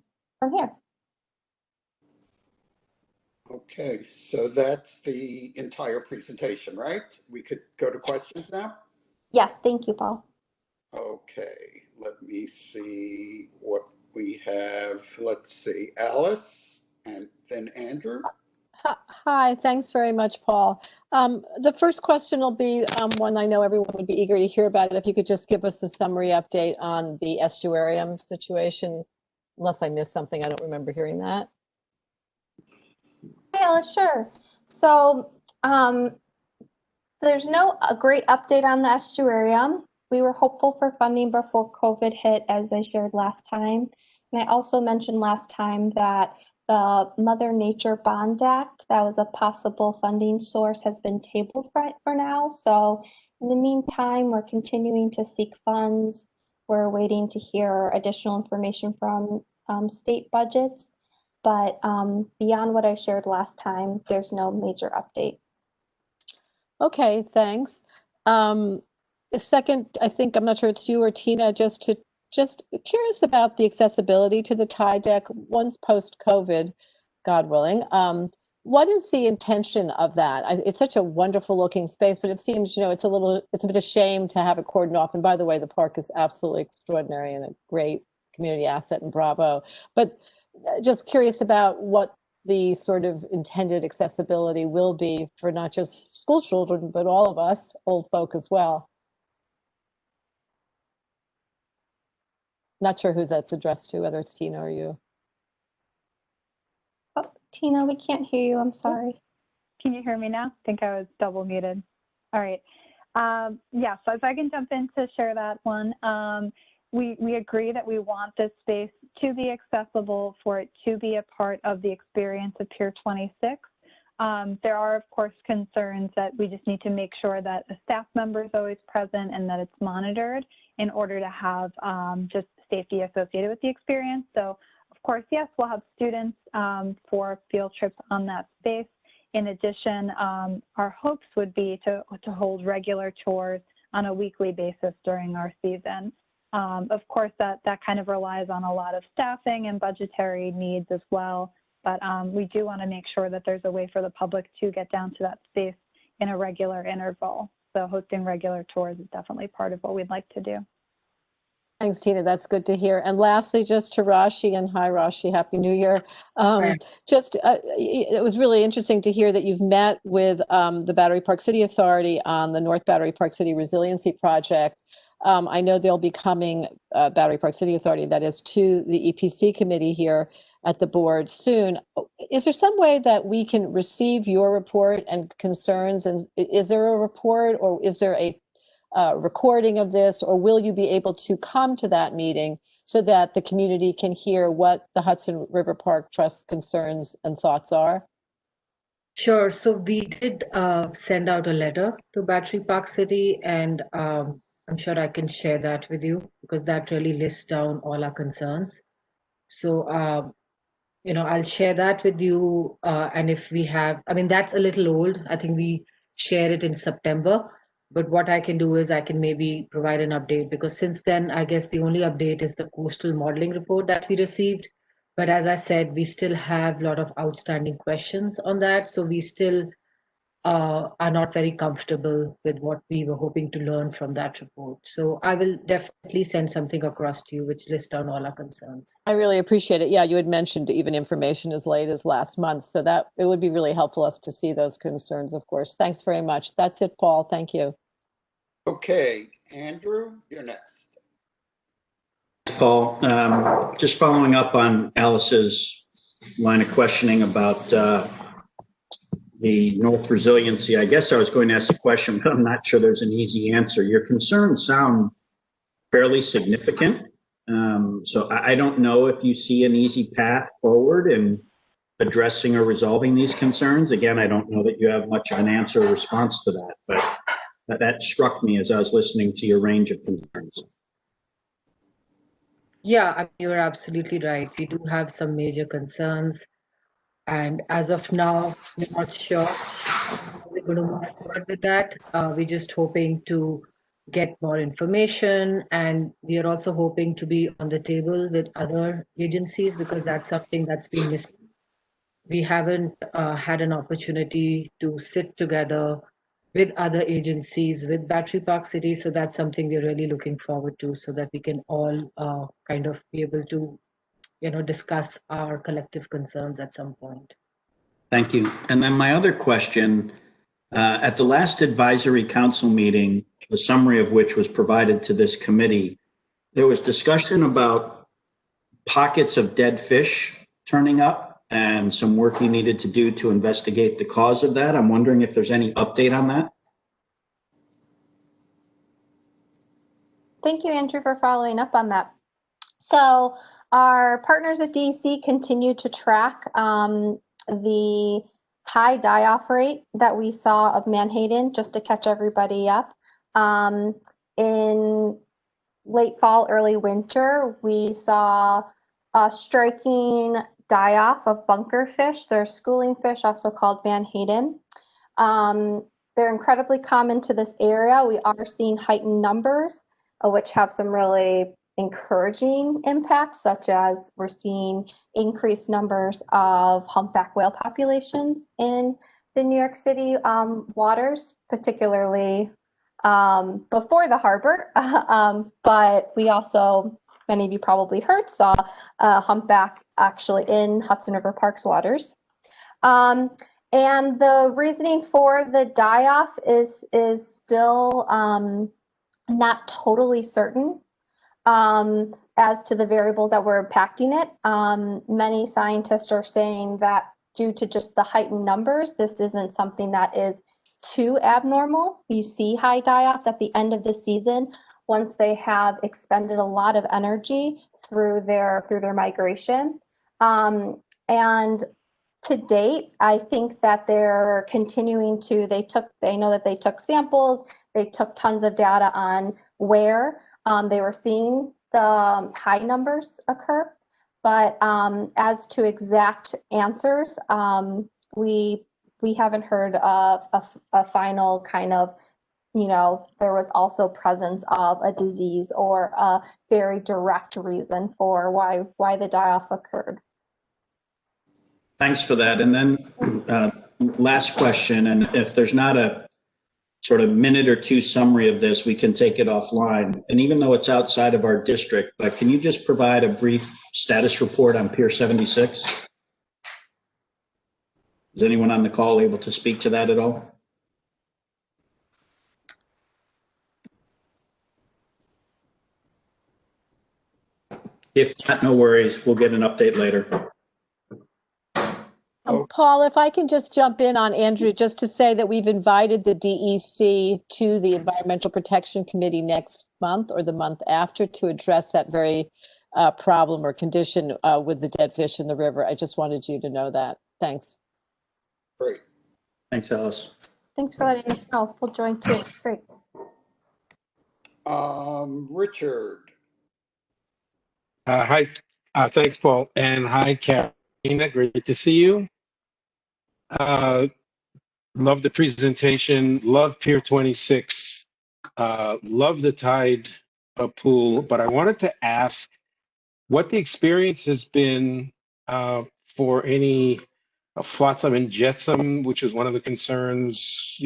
Speaker 11: here.
Speaker 2: Okay, so that's the entire presentation, right? We could go to questions now?
Speaker 11: Yes, thank you, Paul.
Speaker 2: Okay, let me see what we have. Let's see, Alice and then Andrew.
Speaker 7: Hi, thanks very much, Paul. The first question will be one I know everyone would be eager to hear about. If you could just give us a summary update on the estuarium situation, unless I missed something, I don't remember hearing that.
Speaker 11: Hi, Alice, sure. So there's a great update on the estuarium. We were hopeful for funding before COVID hit, as I shared last time. And I also mentioned last time that the Mother Nature Bond Act, that was a possible funding source, has been tabled for now. So in the meantime, we're continuing to seek funds. We're waiting to hear additional information from state budgets. But beyond what I shared last time, there's no major update.
Speaker 7: Okay, thanks. The second, I think, I'm not sure it's you or Tina, just curious about the accessibility to the tide deck once post-COVID, God willing. What is the intention of that? It's such a wonderful looking space, but it seems, it's a bit of shame to have it cordoned off. And by the way, the park is absolutely extraordinary and a great community asset, and bravo. But just curious about what the sort of intended accessibility will be for not just school children, but all of us, old folk as well. Not sure who that's addressed to, whether it's Tina or you.
Speaker 11: Oh, Tina, we can't hear you. I'm sorry.
Speaker 12: Can you hear me now? I think I was double muted. All right. Yeah, so if I can jump in to share that one. We agree that we want this space to be accessible, for it to be a part of the experience of Pier 26. There are, of course, concerns that we just need to make sure that a staff member is always present and that it's monitored in order to have just safety associated with the experience. So, of course, yes, we'll have students for field trips on that space. In addition, our hopes would be to hold regular tours on a weekly basis during our season. Of course, that kind of relies on a lot of staffing and budgetary needs as well. But we do want to make sure that there's a way for the public to get down to that space in a regular interval. So hosting regular tours is definitely part of what we'd like to do.
Speaker 7: Thanks, Tina. That's good to hear. And lastly, just to Rashi, and hi, Rashi, Happy New Year. It was really interesting to hear that you've met with the Battery Park City Authority on the North Battery Park City Resiliency Project. I know they'll be coming, Battery Park City Authority, that is, to the EPC committee here at the board soon. Is there some way that we can receive your report and concerns? And is there a report, or is there a recording of this, or will you be able to come to that meeting so that the community can hear what the Hudson River Park Trust concerns and thoughts are?
Speaker 10: Sure. So we did send out a letter to Battery Park City, and I'm sure I can share that with you because that really lists down all our concerns. So, I'll share that with you. And if we have, I mean, that's a little old. I think we shared it in September. But what I can do is I can maybe provide an update, because since then, I guess the only update is the coastal modeling report that we received. But as I said, we still have a lot of outstanding questions on that. So we still are not very comfortable with what we were hoping to learn from that report. So I will definitely send something across to you which lists down all our concerns.
Speaker 7: I really appreciate it. Yeah, you had mentioned even information as late as last month. So that it would be really helpful us to see those concerns, of course. Thanks very much. That's it, Paul. Thank you.
Speaker 2: Okay, Andrew, you're next.
Speaker 3: Paul, just following up on Alice's line of questioning about the North Resiliency, I guess I was going to ask a question, but I'm not sure there's an easy answer. Your concerns sound fairly significant. So I don't know if you see an easy path forward in addressing or resolving these concerns. Again, I don't know that you have much of an answer or response to that, but that struck me as I was listening to your range of concerns.
Speaker 10: Yeah, you're absolutely right. We do have some major concerns. And as of now, we're not sure how we're going to move forward with that. We're just hoping to get more information. And we are also hoping to be on the table with other agencies, because that's something that's been missing. We haven't had an opportunity to sit together with other agencies, with Battery Park City. So that's something we're really looking forward to, so that we can all kind of be able to, discuss our collective concerns at some point.
Speaker 3: Thank you. And then my other question, at the last advisory council meeting, the summary of which was provided to this committee, there was discussion about pockets of dead fish turning up and some work you needed to do to investigate the cause of that. I'm wondering if there's any update on that.
Speaker 11: Thank you, Andrew, for following up on that. So our partners at DEC continue to track the high die-off rate that we saw of Manhattan, just to catch everybody up. In late fall, early winter, we saw a striking die-off of bunker fish. They're schooling fish, also called Manhattan. They're incredibly common to this area. We are seeing heightened numbers, which have some really encouraging impacts, such as we're seeing increased numbers of humpback whale populations in the New York City waters, particularly before the harbor. But we also, many of you probably heard, saw a humpback actually in Hudson River Park's waters. And the reasoning for the die-off is still not totally certain as to the variables that were impacting it. Many scientists are saying that due to just the heightened numbers, this isn't something that is too abnormal. You see high die-offs at the end of the season once they have expended a lot of energy through their migration. And to date, I think that they're continuing to, they know that they took samples, they took tons of data on where they were seeing the high numbers occur. But as to exact answers, we haven't heard of a final kind of, there was also presence of a disease or a very direct reason for why the die-off occurred.
Speaker 3: Thanks for that. And then last question, and if there's not a sort of minute or two summary of this, we can take it offline. And even though it's outside of our district, but can you just provide a brief status report on Pier 76? Is anyone on the call able to speak to that at all? If not, no worries. We'll get an update later.
Speaker 7: Paul, if I can just jump in on Andrew, just to say that we've invited the DEC to the Environmental Protection Committee next month or the month after to address that very problem or condition with the dead fish in the river. I just wanted you to know that. Thanks.
Speaker 2: Great.
Speaker 3: Thanks, Alice.
Speaker 11: Thanks for letting us know. We'll join too. Great.
Speaker 2: Richard.
Speaker 8: Hi, thanks, Paul, and hi, Karina. Great to see you. Love the presentation. Love Pier 26. Love the tide pool. But I wanted to ask what the experience has been for any flotsam and jetsam, which was one of the concerns,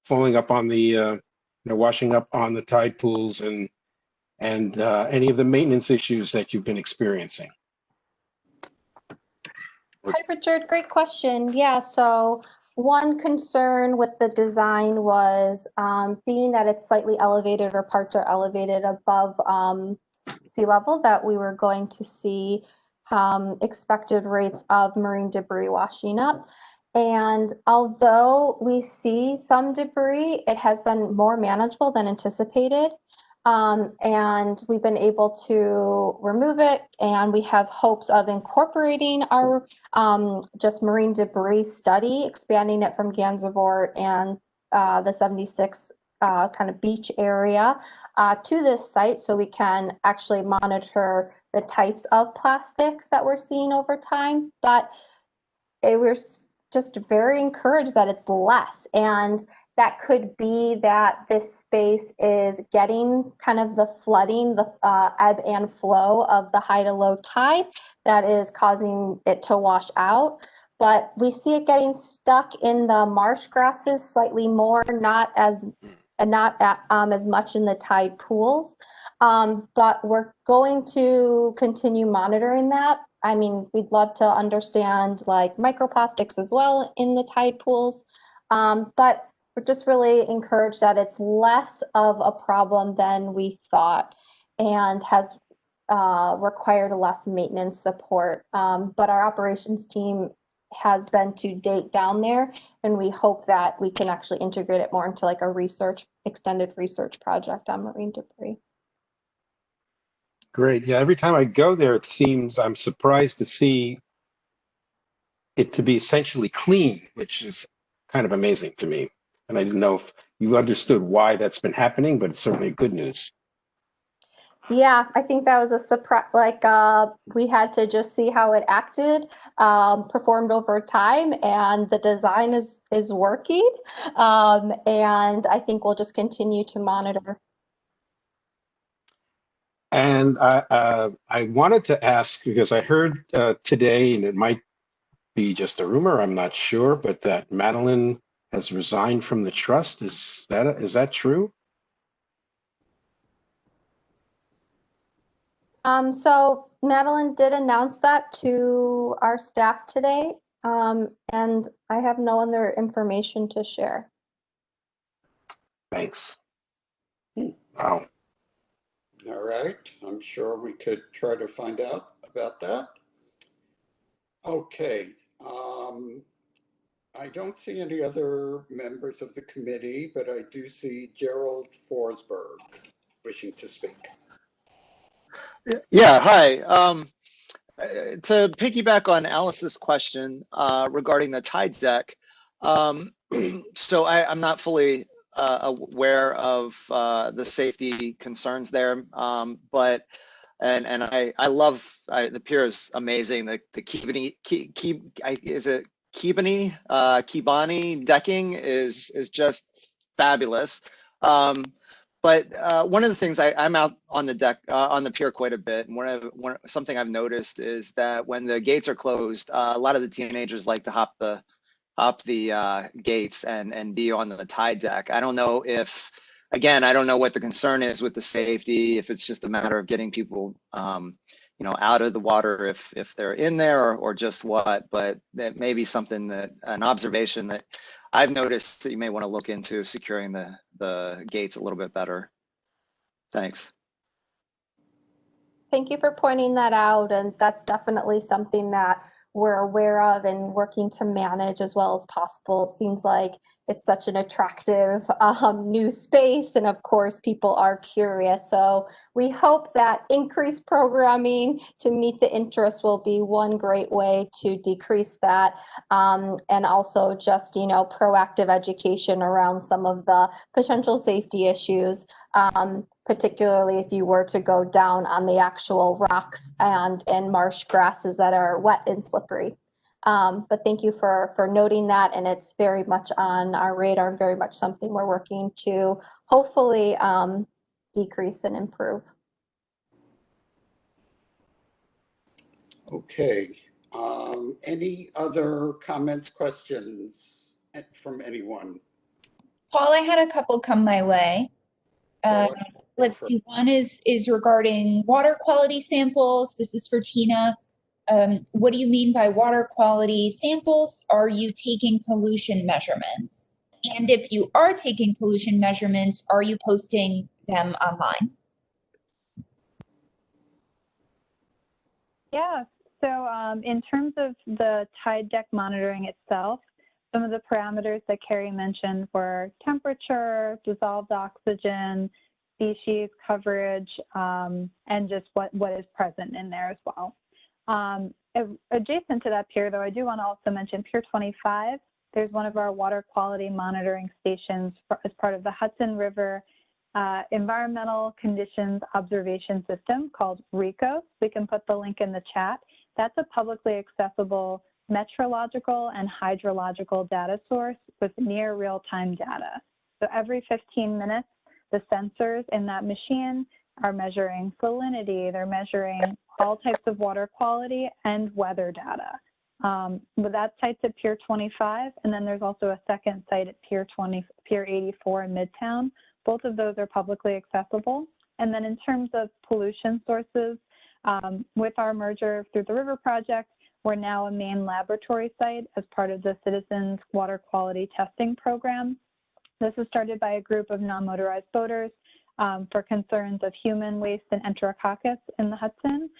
Speaker 8: falling up on the, washing up on the tide pools and any of the maintenance issues that you've been experiencing.
Speaker 11: Hi, Richard. Great question. Yeah, so one concern with the design was being that it's slightly elevated or parts are elevated above sea level, that we were going to see expected rates of marine debris washing up. And although we see some debris, it has been more manageable than anticipated. And we've been able to remove it, and we have hopes of incorporating our just marine debris study, expanding it from Gansevoort and the 76 kind of beach area to this site, so we can actually monitor the types of plastics that we're seeing over time. But we're just very encouraged that it's less, and that could be that this space is getting kind of the flooding, the ebb and flow of the high to low tide that is causing it to wash out. But we see it getting stuck in the marsh grasses slightly more, not as much in the tide pools. But we're going to continue monitoring that. I mean, we'd love to understand like microplastics as well in the tide pools. But we're just really encouraged that it's less of a problem than we thought and has required less maintenance support. But our operations team has been to date down there, and we hope that we can actually integrate it more into like a extended research project on marine debris.
Speaker 8: Great. Yeah, every time I go there, it seems I'm surprised to see it to be essentially clean, which is kind of amazing to me. And I didn't know if you understood why that's been happening, but it's certainly good news.
Speaker 11: Yeah, I think that was a surprise. Like we had to just see how it acted, performed over time, and the design is working. And I think we'll just continue to monitor.
Speaker 8: And I wanted to ask, because I heard today, and it might be just a rumor, I'm not sure, but that Madeline has resigned from the trust. Is that true?
Speaker 11: So Madeline did announce that to our staff today, and I have no other information to share.
Speaker 8: Thanks. Wow.
Speaker 2: All right. I'm sure we could try to find out about that. Okay. I don't see any other members of the committee, but I do see Gerald Forsberg wishing to speak.
Speaker 13: Yeah, hi. To piggyback on Alice's question regarding the tide deck, so I'm not fully aware of the safety concerns there, but I love the pier is amazing. The Kibani decking is just fabulous. But one of the things I'm out on the deck on the pier quite a bit, and something I've noticed is that when the gates are closed, a lot of the teenagers like to hop up the gates and be on the tide deck. I don't know if, again, I don't know what the concern is with the safety, if it's just a matter of getting people, out of the water if they're in there or just what, but that may be something that, an observation that I've noticed that you may want to look into, securing the gates a little bit better. Thanks.
Speaker 11: Thank you for pointing that out, and that's definitely something that we're aware of and working to manage as well as possible. It seems like it's such an attractive new space, and of course people are curious. So we hope that increased programming to meet the interest will be one great way to decrease that, and also just proactive education around some of the potential safety issues. Particularly if you were to go down on the actual rocks and marsh grasses that are wet and slippery. But thank you for noting that, and it's very much on our radar, very much something we're working to hopefully decrease and improve.
Speaker 2: Okay. Any other comments, questions from anyone?
Speaker 1: Paul, I had a couple come my way. Let's see. One is regarding water quality samples. This is for Tina. What do you mean by water quality samples? Are you taking pollution measurements? And if you are taking pollution measurements, are you posting them online?
Speaker 12: Yeah, so in terms of the tide deck monitoring itself, some of the parameters that Carrie mentioned were temperature, dissolved oxygen, species coverage, and just what is present in there as well. Adjacent to that pier, though, I do want to also mention Pier 25. There's one of our water quality monitoring stations as part of the Hudson River Environmental Conditions Observation System called RECOS. We can put the link in the chat. That's a publicly accessible meteorological and hydrological data source with near real-time data. So every 15 minutes, the sensors in that machine are measuring salinity, they're measuring all types of water quality and weather data. But that site's at Pier 25, and then there's also a second site at Pier 84 in Midtown. Both of those are publicly accessible. And then in terms of pollution sources, with our merger through the River Project, we're now a main laboratory site as part of the Citizens Water Quality Testing Program. This was started by a group of non-motorized boaters for concerns of human waste and enterococcus in the Hudson.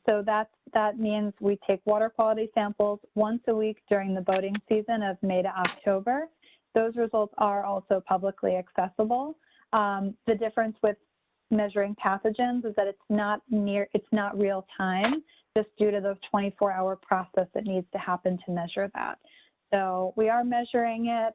Speaker 12: So that means we take water quality samples once a week during the boating season of May to October. Those results are also publicly accessible. The difference with measuring pathogens is that it's not real time, just due to the 24-hour process that needs to happen to measure that. So we are measuring it.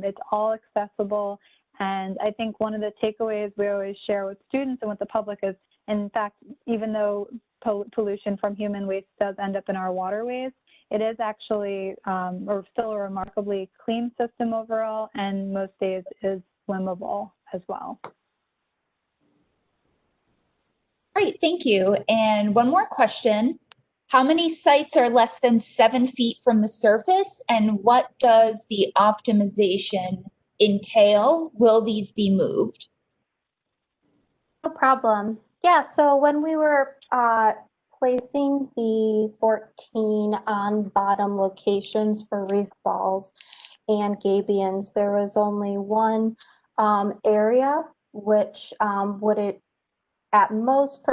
Speaker 12: It's all accessible. And I think one of the takeaways we always share with students and with the public is, in fact, even though pollution from human waste does end up in our waterways, it is actually or still a remarkably clean system overall, and most days is swimmable as well.
Speaker 1: Great, thank you. And one more question. How many sites are less than 7 feet from the surface, and what does the optimization entail? Will these be moved?
Speaker 11: No problem. Yeah, so when we were placing the 14 on bottom locations for reef balls and gabions, there was only one area which at most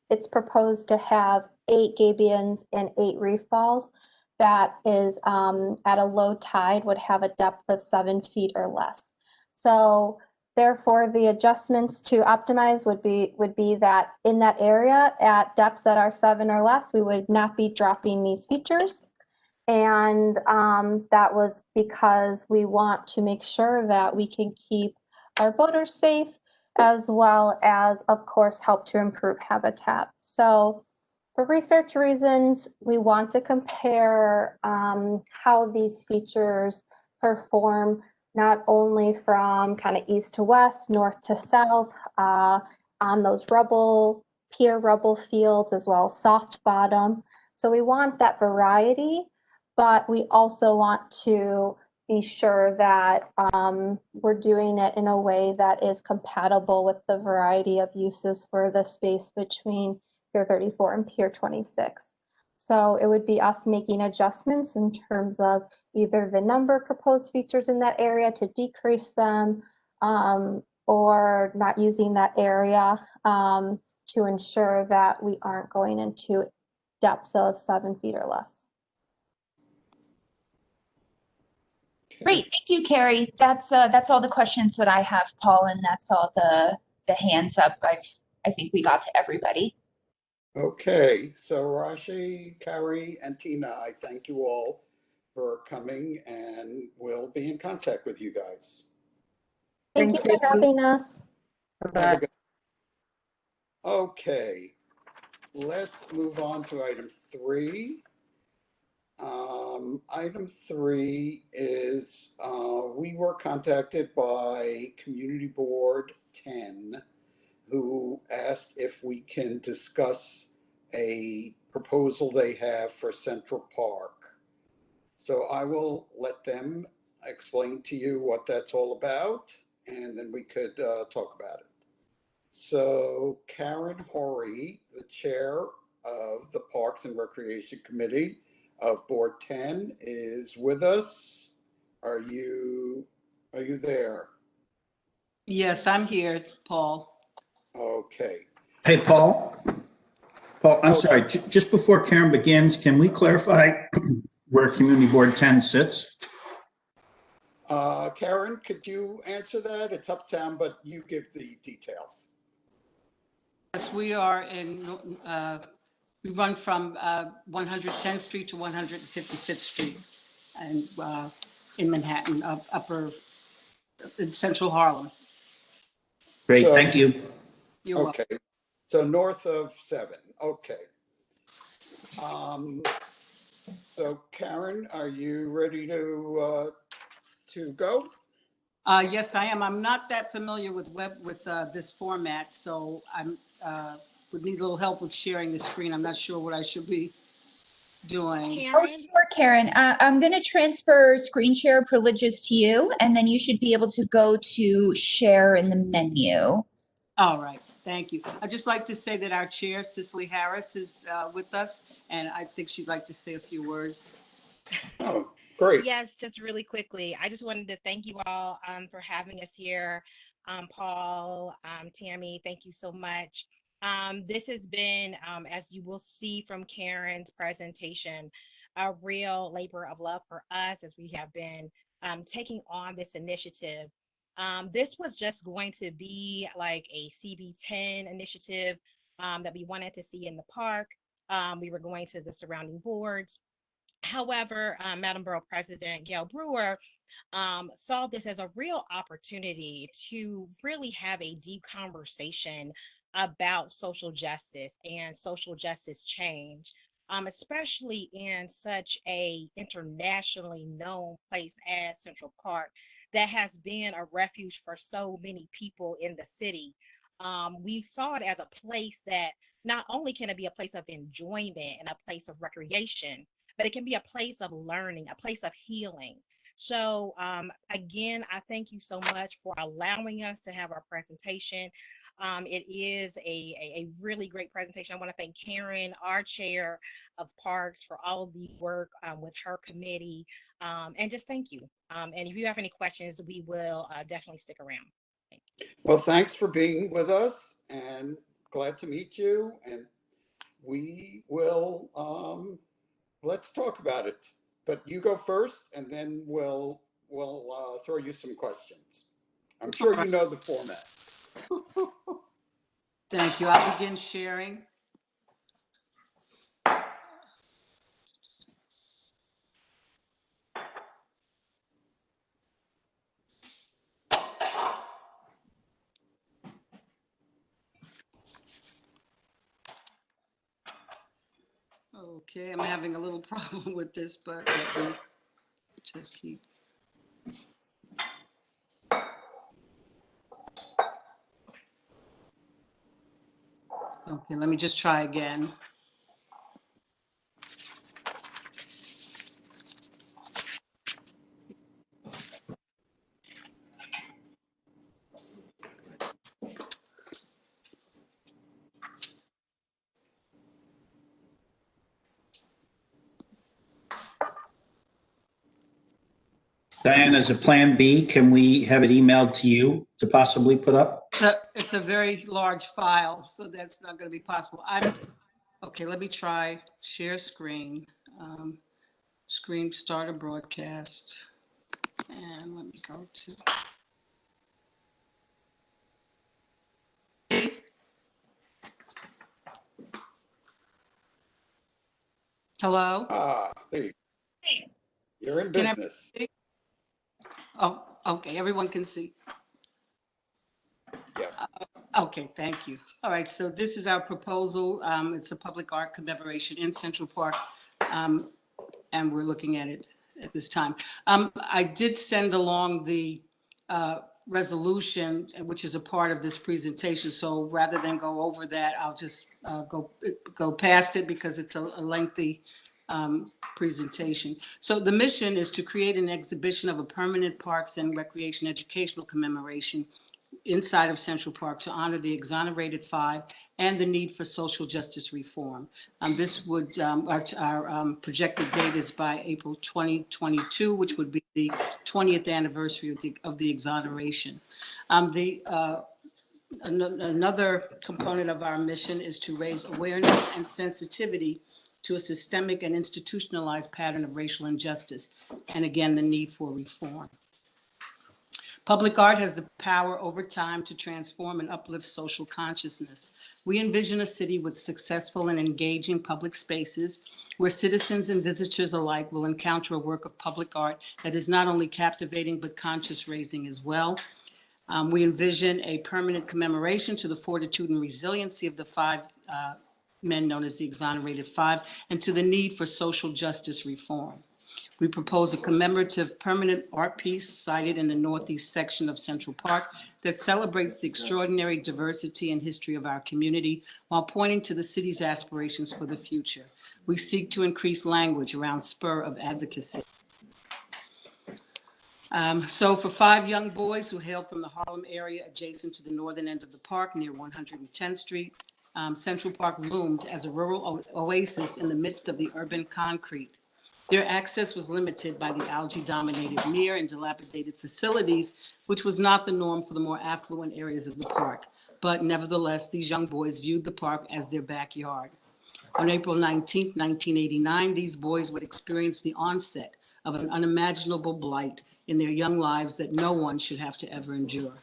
Speaker 11: it's proposed to have 8 gabions and 8 reef balls. That is at a low tide would have a depth of 7 feet or less. So therefore, the adjustments to optimize would be that in that area at depths that are 7 or less, we would not be dropping these features. And that was because we want to make sure that we can keep our boaters safe, as well as, of course, help to improve habitat. So for research reasons, we want to compare how these features perform not only from kind of east to west, north to south, on those pier rubble fields, as well as soft bottom. So we want that variety, but we also want to be sure that we're doing it in a way that is compatible with the variety of uses for the space between Pier 34 and Pier 26. So it would be us making adjustments in terms of either the number of proposed features in that area to decrease them, or not using that area to ensure that we aren't going into depths of 7 feet or less.
Speaker 1: Great, thank you, Carrie. That's all the questions that I have, Paul, and that's all the hands up. I think we got to everybody.
Speaker 2: Okay, so Rashi, Carrie, and Tina, I thank you all for coming, and we'll be in contact with you guys.
Speaker 11: Thank you for having us.
Speaker 2: Have a good. Okay, let's move on to item 3. Item 3 is we were contacted by Community Board 10, who asked if we can discuss a proposal they have for Central Park. So I will let them explain to you what that's all about, and then we could talk about it. So Karen Horry, the chair of the Parks and Recreation Committee of Board 10, is with us. Are you there?
Speaker 14: Yes, I'm here, Paul.
Speaker 2: Okay.
Speaker 3: Hey, Paul. Paul, I'm sorry, just before Karen begins, can we clarify where Community Board 10 sits?
Speaker 2: Karen, could you answer that? It's uptown, but you give the details.
Speaker 14: Yes, we are in, we run from 110th Street to 155th Street and in Manhattan, in central Harlem.
Speaker 3: Great, thank you.
Speaker 14: You're welcome.
Speaker 2: Okay, so north of 7, okay. So Karen, are you ready to go?
Speaker 14: Yes, I am. I'm not that familiar with this format, so I'm would need a little help with sharing the screen. I'm not sure what I should be doing.
Speaker 1: Oh, sure, Karen. I'm going to transfer screen share privileges to you, and then you should be able to go to share in the menu.
Speaker 14: All right, thank you. I'd just like to say that our chair, Cicely Harris, is with us, and I think she'd like to say a few words.
Speaker 2: Oh, great.
Speaker 15: Yes, just really quickly. I just wanted to thank you all for having us here. Paul, Tammy, thank you so much. This has been, as you will see from Karen's presentation, a real labor of love for us as we have been taking on this initiative. This was just going to be like a CB10 initiative that we wanted to see in the park. We were going to the surrounding boards. However, Madam Borough President Gail Brewer saw this as a real opportunity to really have a deep conversation about social justice and social justice change, especially in such a internationally known place as Central Park that has been a refuge for so many people in the city. We saw it as a place that not only can it be a place of enjoyment and a place of recreation, but it can be a place of learning, a place of healing. So again, I thank you so much for allowing us to have our presentation. It is a really great presentation. I want to thank Karen, our chair of parks, for all of the work with her committee, and just thank you. And if you have any questions, we will definitely stick around.
Speaker 2: Well, thanks for being with us, and glad to meet you. And we will, let's talk about it. But you go first, and then we'll throw you some questions. I'm sure you know the format.
Speaker 14: Thank you. I'll begin sharing. Okay, I'm having a little problem with this, but let me just keep. Okay, let me just try again.
Speaker 3: Diane, as a plan B, can we have it emailed to you to possibly put up?
Speaker 14: It's a very large file, so that's not going to be possible. Okay, let me try share screen. Screen start a broadcast. And let me go to. Hello?
Speaker 2: There you go. You're in
Speaker 14: Can
Speaker 2: business.
Speaker 14: Oh, okay, everyone can see.
Speaker 2: Yes.
Speaker 14: Okay, thank you. All right, so this is our proposal. It's a public art commemoration in Central Park, and we're looking at it at this time. I did send along the resolution, which is a part of this presentation. So rather than go over that, I'll just go past it because it's a lengthy presentation. So the mission is to create an exhibition of a permanent parks and recreation educational commemoration inside of Central Park to honor the exonerated five and the need for social justice reform. This would, our projected date is by April 2022, which would be the 20th anniversary of the exoneration. Another component of our mission is to raise awareness and sensitivity to a systemic and institutionalized pattern of racial injustice, and again, the need for reform. Public art has the power over time to transform and uplift social consciousness. We envision a city with successful and engaging public spaces where citizens and visitors alike will encounter a work of public art that is not only captivating but conscious raising as well. We envision a permanent commemoration to the fortitude and resiliency of the five men known as the exonerated five and to the need for social justice reform. We propose a commemorative permanent art piece sited in the northeast section of Central Park that celebrates the extraordinary diversity and history of our community while pointing to the city's aspirations for the future. We seek to increase language around spur of advocacy. So for five young boys who hail from the Harlem area adjacent to the northern end of the park near 110th Street, Central Park loomed as a rural oasis in the midst of the urban concrete. Their access was limited by the algae-dominated mere and dilapidated facilities, which was not the norm for the more affluent areas of the park. But nevertheless, these young boys viewed the park as their backyard. On April 19, 1989, these boys would experience the onset of an unimaginable blight in their young lives that no one should have to ever endure.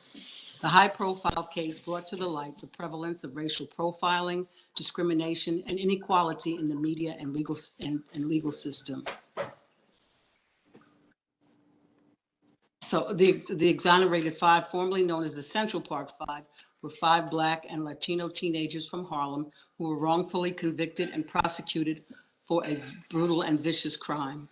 Speaker 14: The high-profile case brought to the light the prevalence of racial profiling, discrimination, and inequality in the media and legal system. So the exonerated five, formerly known as the Central Park Five, were five Black and Latino teenagers from Harlem who were wrongfully convicted and prosecuted for a brutal and vicious crime.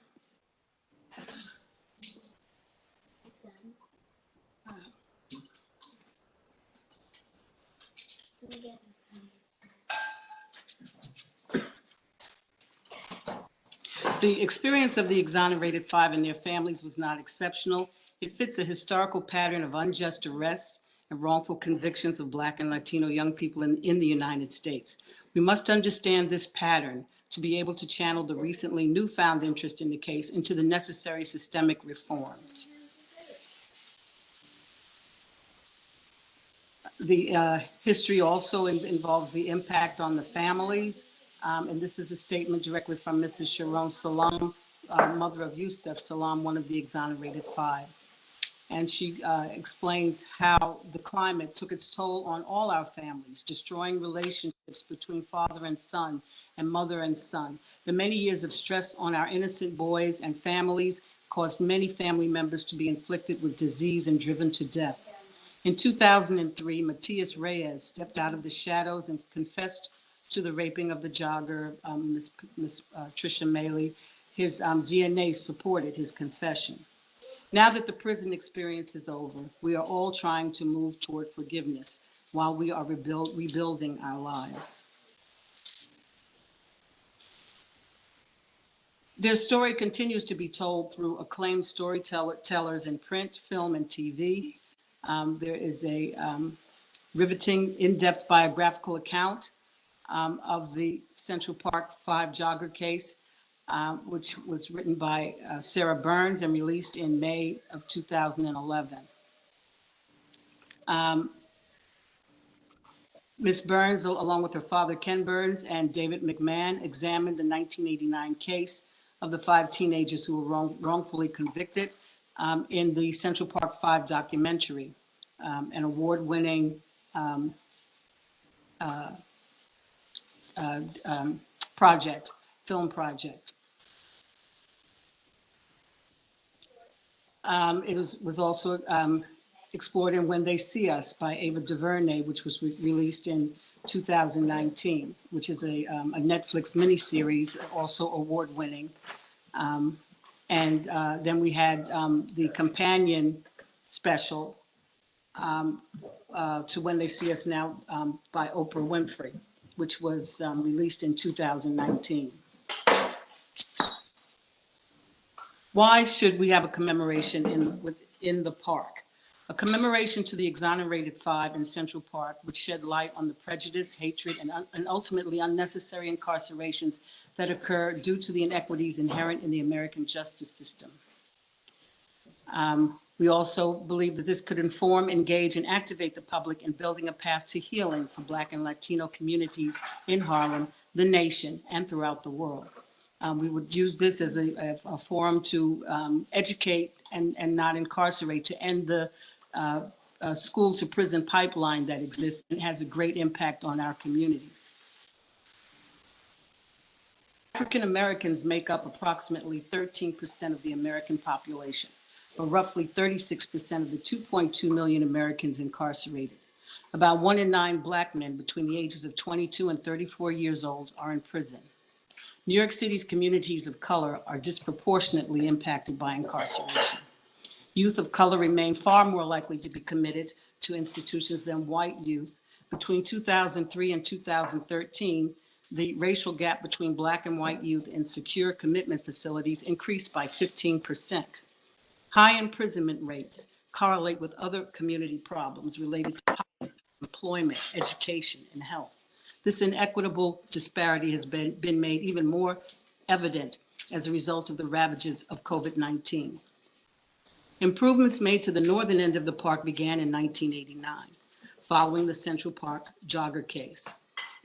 Speaker 14: The experience of the exonerated five and their families was not exceptional. It fits a historical pattern of unjust arrests and wrongful convictions of Black and Latino young people in the United States. We must understand this pattern to be able to channel the recently newfound interest in the case into the necessary systemic reforms. The history also involves the impact on the families. And this is a statement directly from Mrs. Sharon Salam, mother of Yusef Salam, one of the exonerated five. And she explains how the climate took its toll on all our families, destroying relationships between father and son and mother and son. The many years of stress on our innocent boys and families caused many family members to be inflicted with disease and driven to death. In 2003, Matias Reyes stepped out of the shadows and confessed to the raping of the jogger, Miss Tricia Maley. His DNA supported his confession. Now that the prison experience is over, we are all trying to move toward forgiveness while we are rebuilding our lives. Their story continues to be told through acclaimed storytellers in print, film, and TV. There is a riveting, in-depth biographical account of the Central Park Five jogger case. which was written by Sarah Burns and released in May of 2011. Ms. Burns, along with her father, Ken Burns, and David McMahon, examined the 1989 case of the 5 teenagers who were wrongfully convicted in the Central Park 5 documentary, an award-winning film project. It was also explored in When They See Us by Ava DuVernay, which was released in 2019, which is a Netflix miniseries, also award-winning. And then we had the companion special to When They See Us Now by Oprah Winfrey, which was released in 2019. Why should we have a commemoration in the park? A commemoration to the exonerated 5 in Central Park would shed light on the prejudice, hatred, and ultimately unnecessary incarcerations that occur due to the inequities inherent in the American justice system. We also believe that this could inform, engage, and activate the public in building a path to healing for Black and Latino communities in Harlem, the nation, and throughout the world. We would use this as a forum to educate and not incarcerate, to end the school to prison pipeline that exists and has a great impact on our communities. African Americans make up approximately 13% of the American population, but roughly 36% of the 2.2 million Americans incarcerated. About 1 in 9 Black men between the ages of 22 and 34 years old are in prison. New York City's communities of color are disproportionately impacted by incarceration. Youth of color remain far more likely to be committed to institutions than white youth. Between 2003 and 2013, the racial gap between Black and white youth in secure commitment facilities increased by 15%. High imprisonment rates correlate with other community problems related to poverty, employment, education, and health. This inequitable disparity has been made even more evident as a result of the ravages of COVID-19. Improvements made to the northern end of the park began in 1989, following the Central Park jogger case.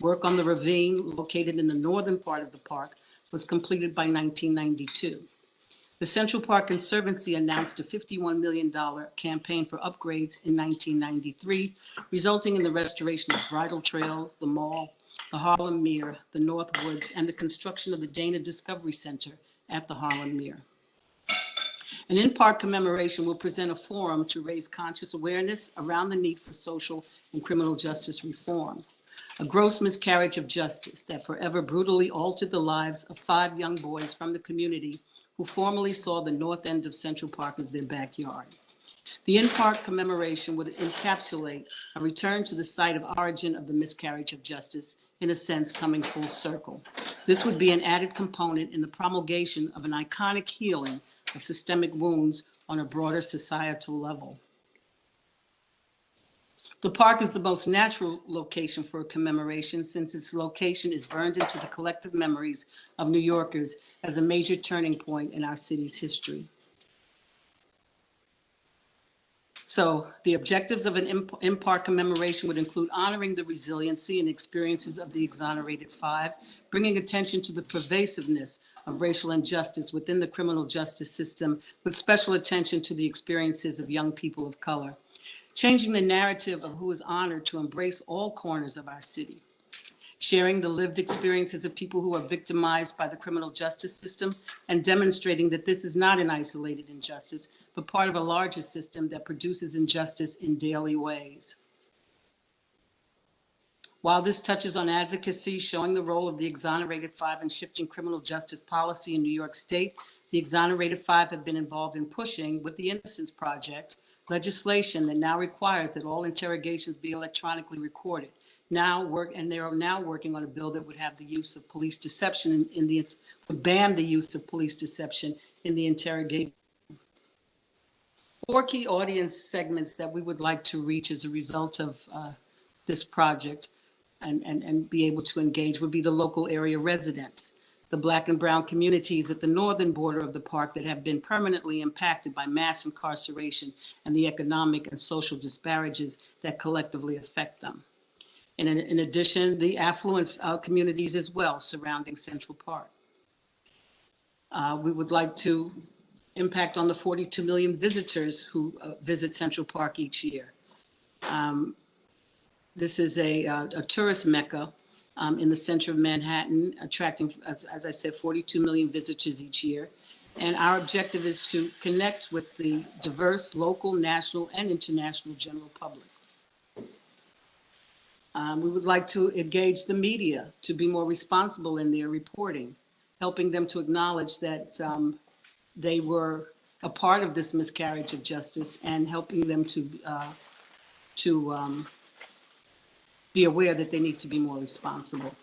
Speaker 14: Work on the ravine located in the northern part of the park was completed by 1992. The Central Park Conservancy announced a $51 million campaign for upgrades in 1993, resulting in the restoration of bridle trails, the mall, the Harlem Mere, the North Woods, and the construction of the Dana Discovery Center at the Harlem Mere. An in-park commemoration will present a forum to raise conscious awareness around the need for social and criminal justice reform. A gross miscarriage of justice that forever brutally altered the lives of 5 young boys from the community who formerly saw the north end of Central Park as their backyard. The in-park commemoration would encapsulate a return to the site of origin of the miscarriage of justice, in a sense coming full circle. This would be an added component in the promulgation of an iconic healing of systemic wounds on a broader societal level. The park is the most natural location for a commemoration since its location is burned into the collective memories of New Yorkers as a major turning point in our city's history. So the objectives of an in-park commemoration would include honoring the resiliency and experiences of the exonerated 5, bringing attention to the pervasiveness of racial injustice within the criminal justice system, with special attention to the experiences of young people of color, changing the narrative of who is honored to embrace all corners of our city, sharing the lived experiences of people who are victimized by the criminal justice system, and demonstrating that this is not an isolated injustice, but part of a larger system that produces injustice in daily ways. While this touches on advocacy, showing the role of the exonerated 5 in shifting criminal justice policy in New York State, the exonerated 5 have been involved in pushing, with the Innocence Project, legislation that now requires that all interrogations be electronically recorded. They are now working on a bill that would have the use of police deception would ban the use of police deception in the interrogation. 4 key audience segments that we would like to reach as a result of this project and be able to engage would be the local area residents, the Black and Brown communities at the northern border of the park that have been permanently impacted by mass incarceration and the economic and social disparities that collectively affect them. And in addition, the affluent communities as well surrounding Central Park. We would like to impact on the 42 million visitors who visit Central Park each year. This is a tourist mecca in the center of Manhattan, attracting, as I said, 42 million visitors each year. And our objective is to connect with the diverse local, national, and international general public. We would like to engage the media to be more responsible in their reporting, helping them to acknowledge that they were a part of this miscarriage of justice and helping them to be aware that they need to be more responsible.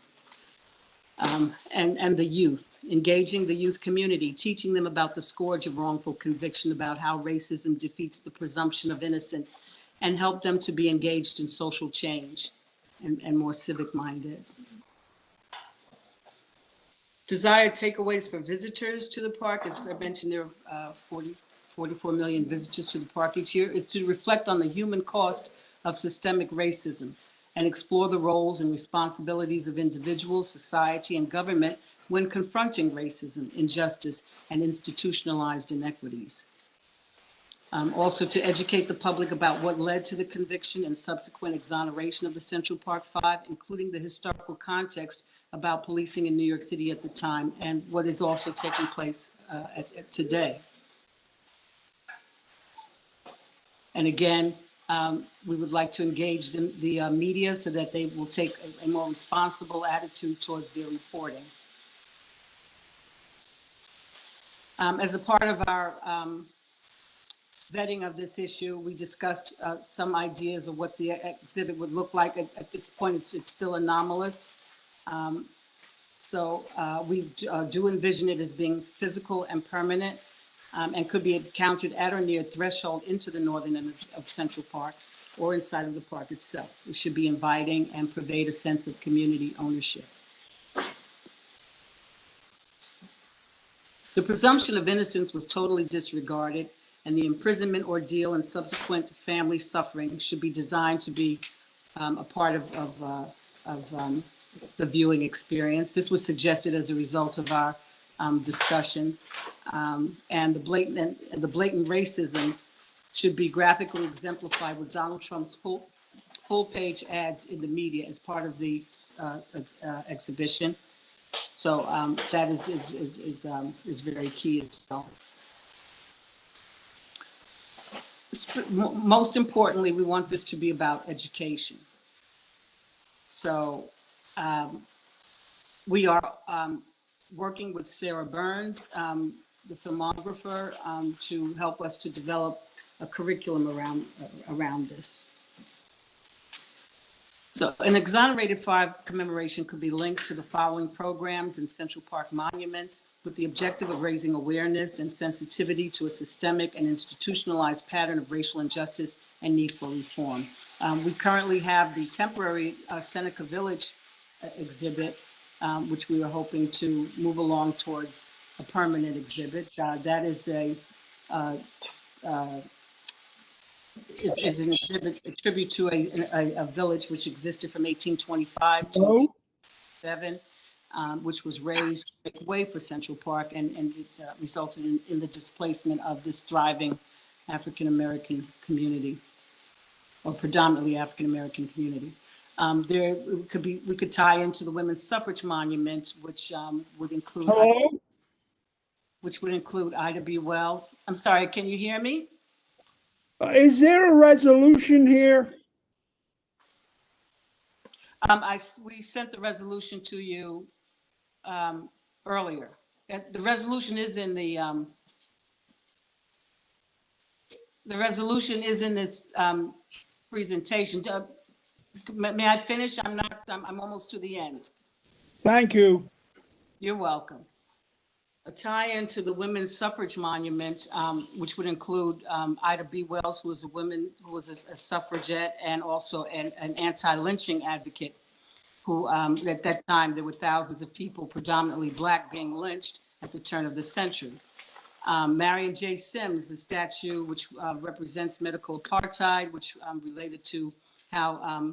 Speaker 14: And the youth, engaging the youth community, teaching them about the scourge of wrongful conviction, about how racism defeats the presumption of innocence, and help them to be engaged in social change and more civic-minded. Desired takeaways for visitors to the park, as I mentioned, there are 44 million visitors to the park each year, is to reflect on the human cost of systemic racism and explore the roles and responsibilities of individuals, society, and government when confronting racism, injustice, and institutionalized inequities. Also to educate the public about what led to the conviction and subsequent exoneration of the Central Park Five, including the historical context about policing in New York City at the time and what is also taking place today. And again, we would like to engage the media so that they will take a more responsible attitude towards their reporting. As a part of our vetting of this issue, we discussed some ideas of what the exhibit would look like. At this point, it's still anomalous. So we do envision it as being physical and permanent, and could be encountered at or near threshold into the northern end of Central Park or inside of the park itself. It should be inviting and pervade a sense of community ownership. The presumption of innocence was totally disregarded, and the imprisonment ordeal and subsequent family suffering should be designed to be a part of the viewing experience. This was suggested as a result of our discussions, and the blatant racism should be graphically exemplified with Donald Trump's full-page ads in the media as part of the exhibition. So that is very key as well. Most importantly, we want this to be about education. So we are working with Sarah Burns, the filmographer, to help us to develop a curriculum around this. So an Exonerated Five commemoration could be linked to the following programs and Central Park monuments with the objective of raising awareness and sensitivity to a systemic and institutionalized pattern of racial injustice and need for reform. We currently have the temporary Seneca Village exhibit, which we are hoping to move along towards a permanent exhibit. That is is an exhibit, a tribute to a village which existed from 1825 to 1807, which was raised to make way for Central Park, and it resulted in the displacement of this thriving African-American community, or predominantly African-American community. We could tie into the Women's Suffrage Monument, which would include Ida B. Wells. I'm sorry, can you hear me?
Speaker 16: Is there a resolution here?
Speaker 14: We sent the resolution to you earlier. The resolution is in this presentation. May I finish? I'm almost to the end.
Speaker 16: Thank you.
Speaker 14: You're welcome. A tie-in to the Women's Suffrage Monument, which would include Ida B. Wells, who was a suffragette and also an anti-lynching advocate, who at that time there were thousands of people, predominantly Black, being lynched at the turn of the century. Marion J. Sims, the statue which represents medical apartheid, which related to how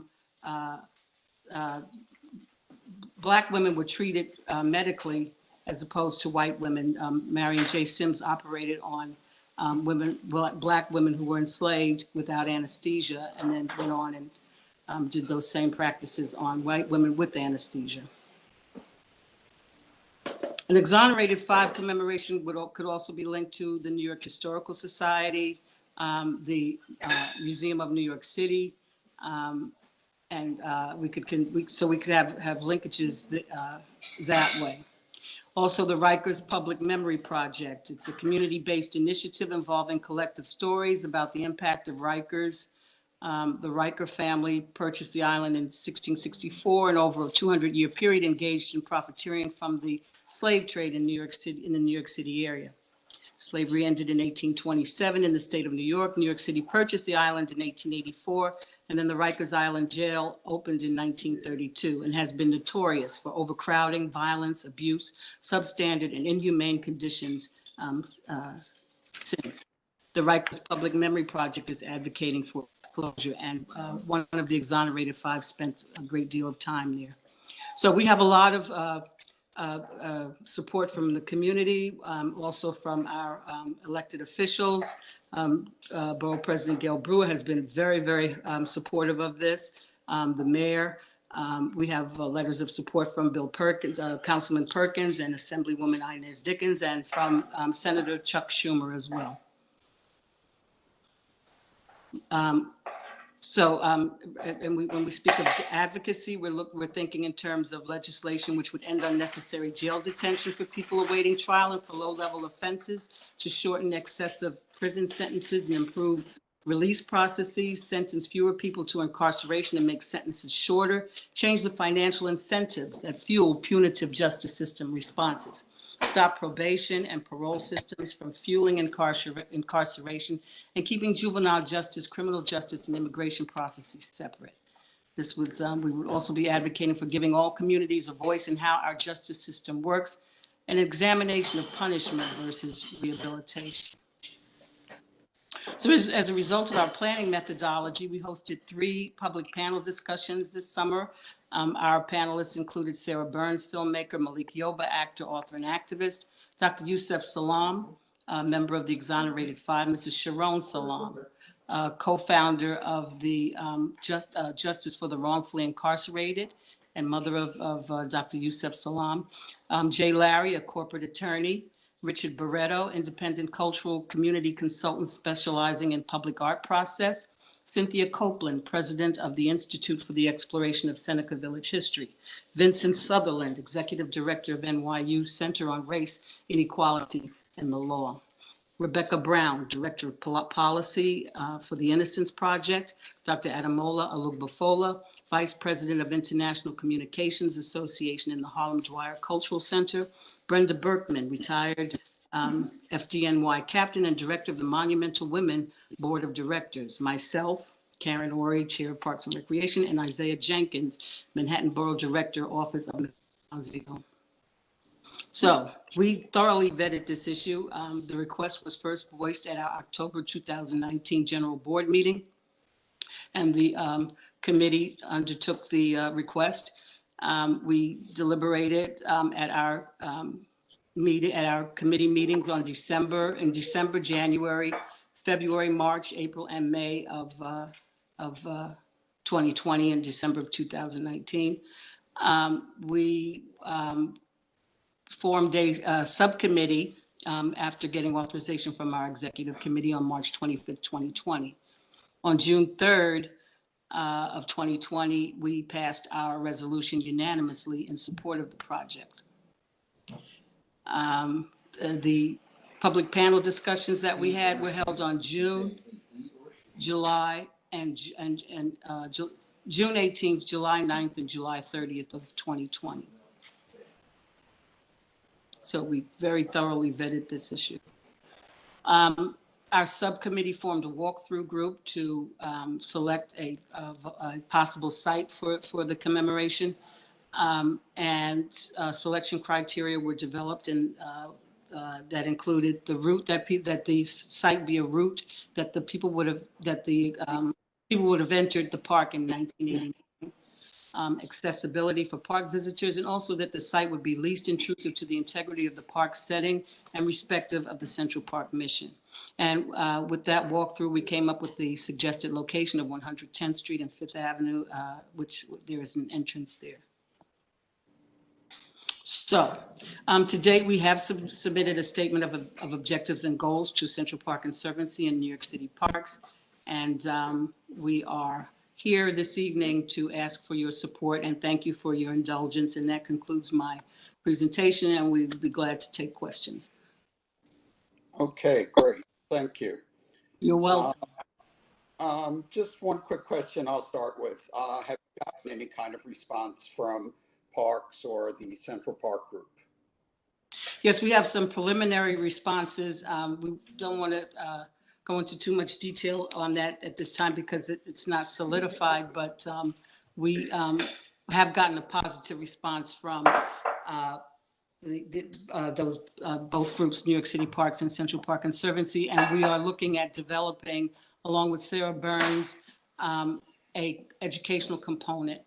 Speaker 14: Black women were treated medically as opposed to white women. Marion J. Sims operated on Black women who were enslaved without anesthesia, and then went on and did those same practices on white women with anesthesia. An exonerated 5 commemoration could also be linked to the New York Historical Society, the Museum of New York City, and we could have linkages that way. Also, the Rikers Public Memory Project. It's a community-based initiative involving collective stories about the impact of Rikers. The Riker family purchased the island in 1664, and over a 200-year period engaged in profiteering from the slave trade in New York City, in the New York City area. Slavery ended in 1827 in the state of New York. New York City purchased the island in 1884, and then the Rikers Island Jail opened in 1932 and has been notorious for overcrowding, violence, abuse, substandard, and inhumane conditions since. The Rikers Public Memory Project is advocating for closure, and one of the exonerated 5 spent a great deal of time there. So we have a lot of support from the community, also from our elected officials. Borough President Gail Brewer has been very, very supportive of this. The mayor, we have letters of support from Bill Perkins, Councilman Perkins, and Assemblywoman Inez Dickens, and from Senator Chuck Schumer as well. When we speak of advocacy, we're thinking in terms of legislation which would end unnecessary jail detention for people awaiting trial and for low-level offenses, to shorten excessive prison sentences and improve release processes, sentence fewer people to incarceration and make sentences shorter, change the financial incentives that fuel punitive justice system responses, stop probation and parole systems from fueling incarceration, and keeping juvenile justice, criminal justice, and immigration processes separate. This would, we would also be advocating for giving all communities a voice in how our justice system works, an examination of punishment versus rehabilitation. So as a result of our planning methodology, we hosted 3 public panel discussions this summer. Our panelists included Sarah Burns, filmmaker, Malik Yoba, actor, author, and activist, Dr. Yusef Salam, member of the Exonerated 5, Mrs. Sharon Salam, co-founder of the Justice for the Wrongfully Incarcerated and mother of Dr. Yusef Salam, Jay Larry, a corporate attorney, Richard Barreto, independent cultural community consultant specializing in public art process, Cynthia Copeland, president of the Institute for the Exploration of Seneca Village History, Vincent Sutherland, executive director of NYU Center on Race, Inequality, and the Law, Rebecca Brown, director of policy for the Innocence Project, Dr. Adamola Alugbafola, vice president of International Communications Association in the Harlem Dwyer Cultural Center, Brenda Berkman, retired FDNY captain and director of the Monumental Women Board of Directors, myself, Karen Ori, chair of Parks and Recreation, and Isaiah Jenkins, Manhattan Borough Director, Office of Museum. So we thoroughly vetted this issue. The request was first voiced at our October 2019 General Board meeting, and the committee undertook the request. We deliberated at our committee meetings in December, January, February, March, April, and May of 2020 and December of 2019. We formed a subcommittee after getting authorization from our executive committee on March 25th, 2020. On June 3rd of 2020, we passed our resolution unanimously in support of the project. The public panel discussions that we had were held on June, July, and June 18th, July 9th, and July 30th of 2020. So we very thoroughly vetted this issue. Our subcommittee formed a walkthrough group to select a possible site for the commemoration. And selection criteria were developed and that included the route that the site be a route that the people would have entered the park in 1989. Accessibility for park visitors, and also that the site would be least intrusive to the integrity of the park setting and respective of the Central Park mission. And with that walkthrough, we came up with the suggested location of 110th Street and 5th Avenue, which there is an entrance there. So to date, we have submitted a statement of objectives and goals to Central Park Conservancy and New York City Parks. And we are here this evening to ask for your support and thank you for your indulgence. And that concludes my presentation, and we'd be glad to take questions.
Speaker 2: Okay, great. Thank you.
Speaker 14: You're welcome.
Speaker 2: Just one quick question I'll start with. Have you gotten any kind of response from Parks or the Central Park Group?
Speaker 14: Yes, we have some preliminary responses. We don't want to go into too much detail on that at this time because it's not solidified, but we have gotten a positive response from those both groups, New York City Parks and Central Park Conservancy, and we are looking at developing, along with Sarah Burns, a educational component.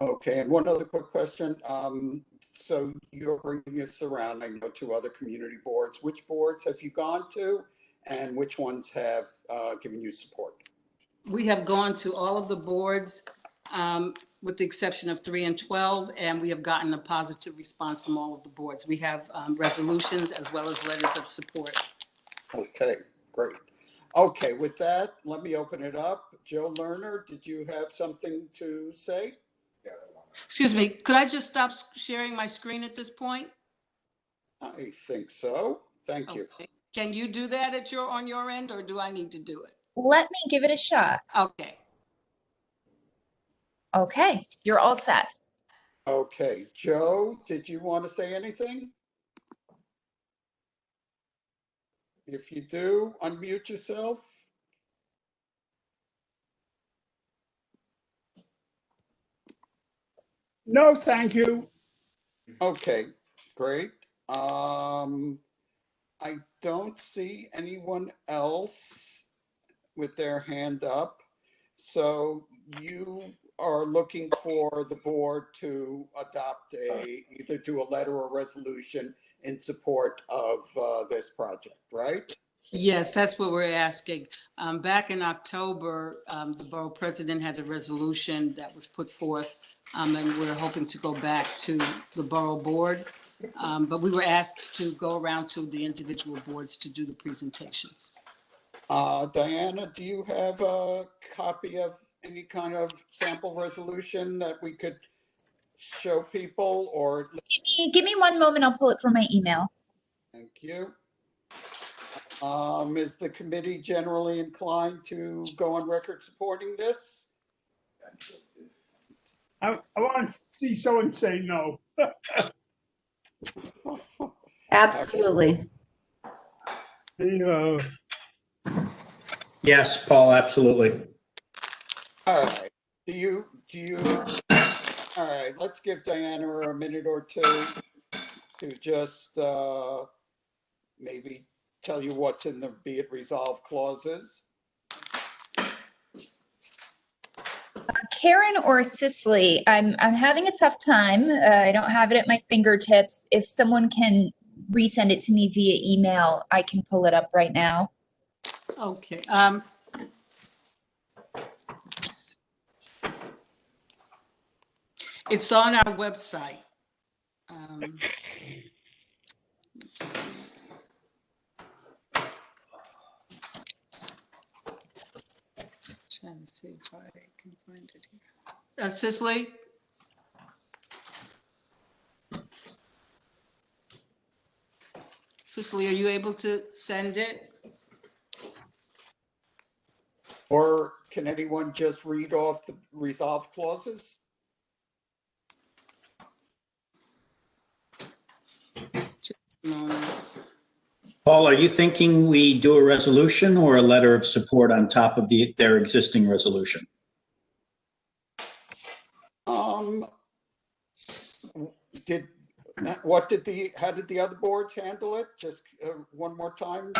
Speaker 2: Okay, and one other quick question. So you're bringing this around, I know, to other community boards. Which boards have you gone to, and which ones have given you support?
Speaker 14: We have gone to all of the boards with the exception of 3 and 12, and we have gotten a positive response from all of the boards. We have resolutions as well as letters of support.
Speaker 2: Okay, great. Okay, with that, let me open it up. Joe Lerner, did you have something to say?
Speaker 14: Excuse me, could I just stop sharing my screen at this point?
Speaker 2: I think so. Thank you.
Speaker 14: Okay. Can you do that on your end, or do I need to do it?
Speaker 1: Let me give it a shot.
Speaker 14: Okay.
Speaker 1: Okay, you're all set.
Speaker 2: Okay, Joe, did you want to say anything? If you do, unmute yourself.
Speaker 16: No, thank you.
Speaker 2: Okay, great. I don't see anyone else with their hand up. So you are looking for the board to adopt either do a letter or resolution in support of this project, right?
Speaker 14: Yes, that's what we're asking. Back in October, the borough president had a resolution that was put forth, and we're hoping to go back to the borough board. But we were asked to go around to the individual boards to do the presentations.
Speaker 2: Diana, do you have a copy of any kind of sample resolution that we could show people, or?
Speaker 1: Give me 1 moment. I'll pull it from my email.
Speaker 2: Thank you. Is the committee generally inclined to go on record supporting this?
Speaker 16: I want to see someone say no.
Speaker 17: Absolutely.
Speaker 3: Yes, Paul, absolutely.
Speaker 2: All right. All right, let's give Diana a minute or two to just maybe tell you what's in the be it resolved clauses.
Speaker 1: Karen or Cicely, I'm having a tough time. I don't have it at my fingertips. If someone can resend it to me via email, I can pull it up right now.
Speaker 14: Okay. It's on our website. Trying to see if I can find it here. Cicely? Cicely, are you able to send it?
Speaker 2: Or can anyone just read off the resolved clauses?
Speaker 3: Paul, are you thinking we do a resolution or a letter of support on top of their existing resolution?
Speaker 2: Did, how did the other boards handle it? Just one more time.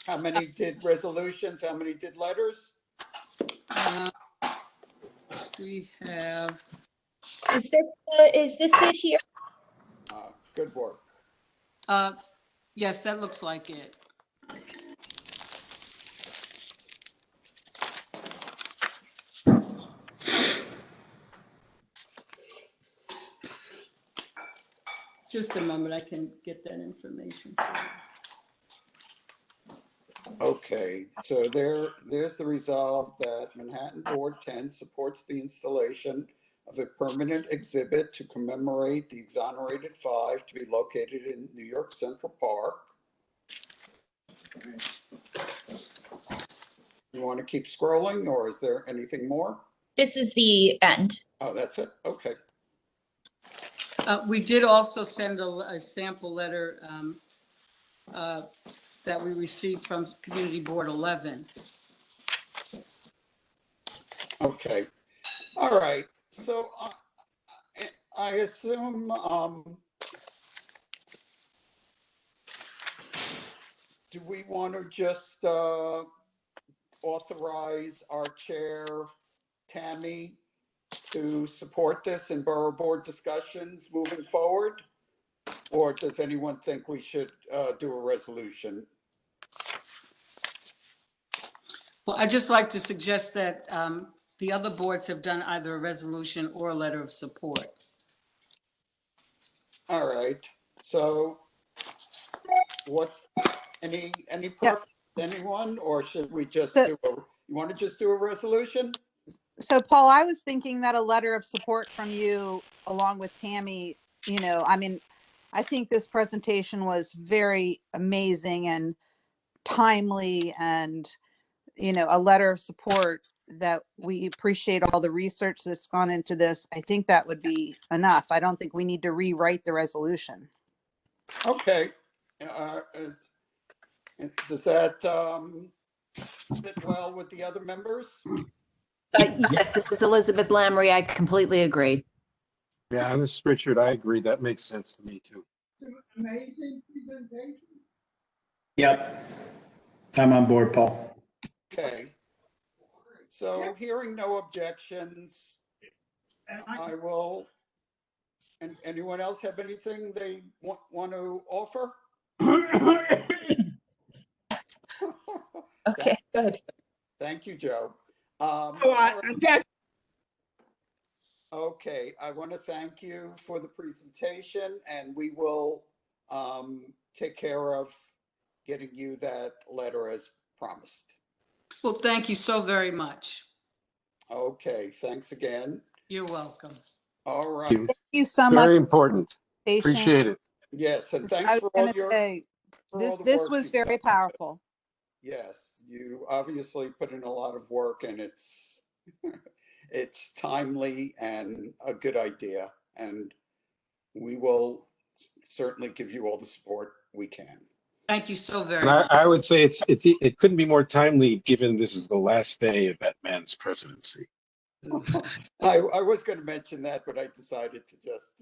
Speaker 2: How many did resolutions? How many did letters?
Speaker 14: We have,
Speaker 1: Is this it here?
Speaker 2: Good work.
Speaker 14: yes, that looks like it. Just a moment, I can get that information.
Speaker 2: Okay, so there's the resolve that Manhattan Board 10 supports the installation of a permanent exhibit to commemorate the exonerated five to be located in New York Central Park. You want to keep scrolling, or is there anything more?
Speaker 1: This is the end.
Speaker 2: Oh, that's it? Okay.
Speaker 14: We did also send a sample letter that we received from Community Board 11.
Speaker 2: Okay. All right. So I assume do we want to just authorize our chair, Tammy, to support this in borough board discussions moving forward? Or does anyone think we should do a resolution?
Speaker 14: Well, I'd just like to suggest that the other boards have done either a resolution or a letter of support.
Speaker 2: All right. So what, any preference, anyone, or should we just do you want to just do a resolution?
Speaker 18: So Paul, I was thinking that a letter of support from you along with Tammy, I mean, I think this presentation was very amazing and timely, and, a letter of support that we appreciate all the research that's gone into this. I think that would be enough. I don't think we need to rewrite the resolution.
Speaker 2: Okay. Does that fit well with the other members?
Speaker 17: Yes, this is Elizabeth Lamry. I completely agree.
Speaker 8: Yeah, this is Richard. I agree. That makes sense to me too.
Speaker 16: Amazing presentation.
Speaker 3: Yep. I'm on board, Paul.
Speaker 2: Okay. So hearing no objections, I will, and anyone else have anything they want to offer?
Speaker 1: Okay, good.
Speaker 2: Thank you, Joe. Okay, I want to thank you for the presentation, and we will take care of getting you that letter as promised.
Speaker 14: Well, thank you so very much.
Speaker 2: Okay, thanks again.
Speaker 14: You're welcome.
Speaker 2: All right.
Speaker 18: Thank you so much.
Speaker 8: Very important. Appreciate it.
Speaker 2: Yes, and
Speaker 18: I
Speaker 2: thanks
Speaker 18: was
Speaker 2: for all
Speaker 18: going to
Speaker 2: your
Speaker 18: say,
Speaker 2: for all the
Speaker 18: this
Speaker 2: work
Speaker 18: was
Speaker 2: you've
Speaker 18: very
Speaker 2: done.
Speaker 18: powerful.
Speaker 2: Yes, you obviously put in a lot of work, and it's it's timely and a good idea, and we will certainly give you all the support we can.
Speaker 14: Thank you so very
Speaker 8: And
Speaker 14: much.
Speaker 8: I would say it couldn't be more timely given this is the last day of that man's presidency.
Speaker 2: I was going to mention that, but I decided to just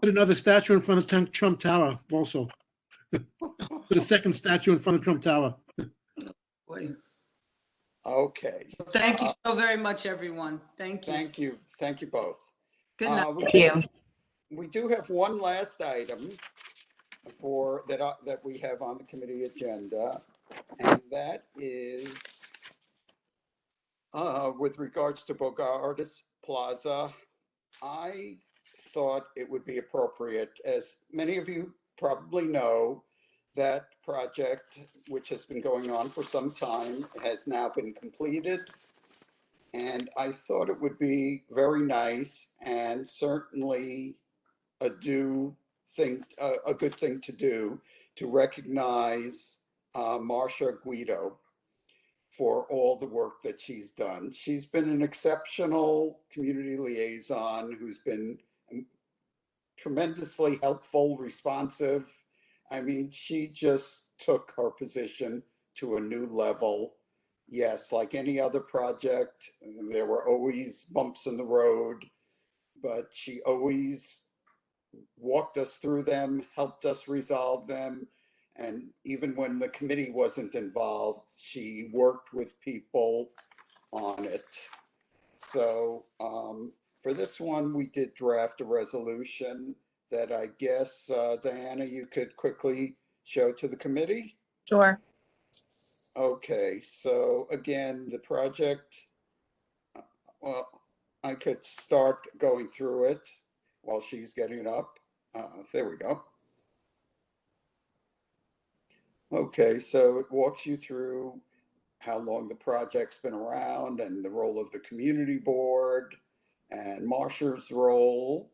Speaker 6: Put another statue in front of Trump Tower also. Put a second statue in front of Trump Tower.
Speaker 2: Okay.
Speaker 14: Thank you so very much, everyone. Thank you.
Speaker 2: Thank you. Thank you both.
Speaker 14: Good night.
Speaker 17: Thank you.
Speaker 2: We do have one last item for that we have on the committee agenda, and that is with regards to Bogardus Plaza. I thought it would be appropriate, as many of you probably know, that project, which has been going on for some time, has now been completed. And I thought it would be very nice and certainly a good thing to do to recognize Marcia Guido for all the work that she's done. She's been an exceptional community liaison who's been tremendously helpful, responsive. I mean, she just took her position to a new level. Yes, like any other project, there were always bumps in the road. but she always walked us through them, helped us resolve them. And even when the committee wasn't involved, she worked with people on it. So for this one, we did draft a resolution that I guess, Diana, you could quickly show to the committee.
Speaker 1: Sure.
Speaker 2: Okay, so again, the project, well, I could start going through it while she's getting it up. There we go. Okay, so it walks you through how long the project's been around and the role of the community board and Marsha's role.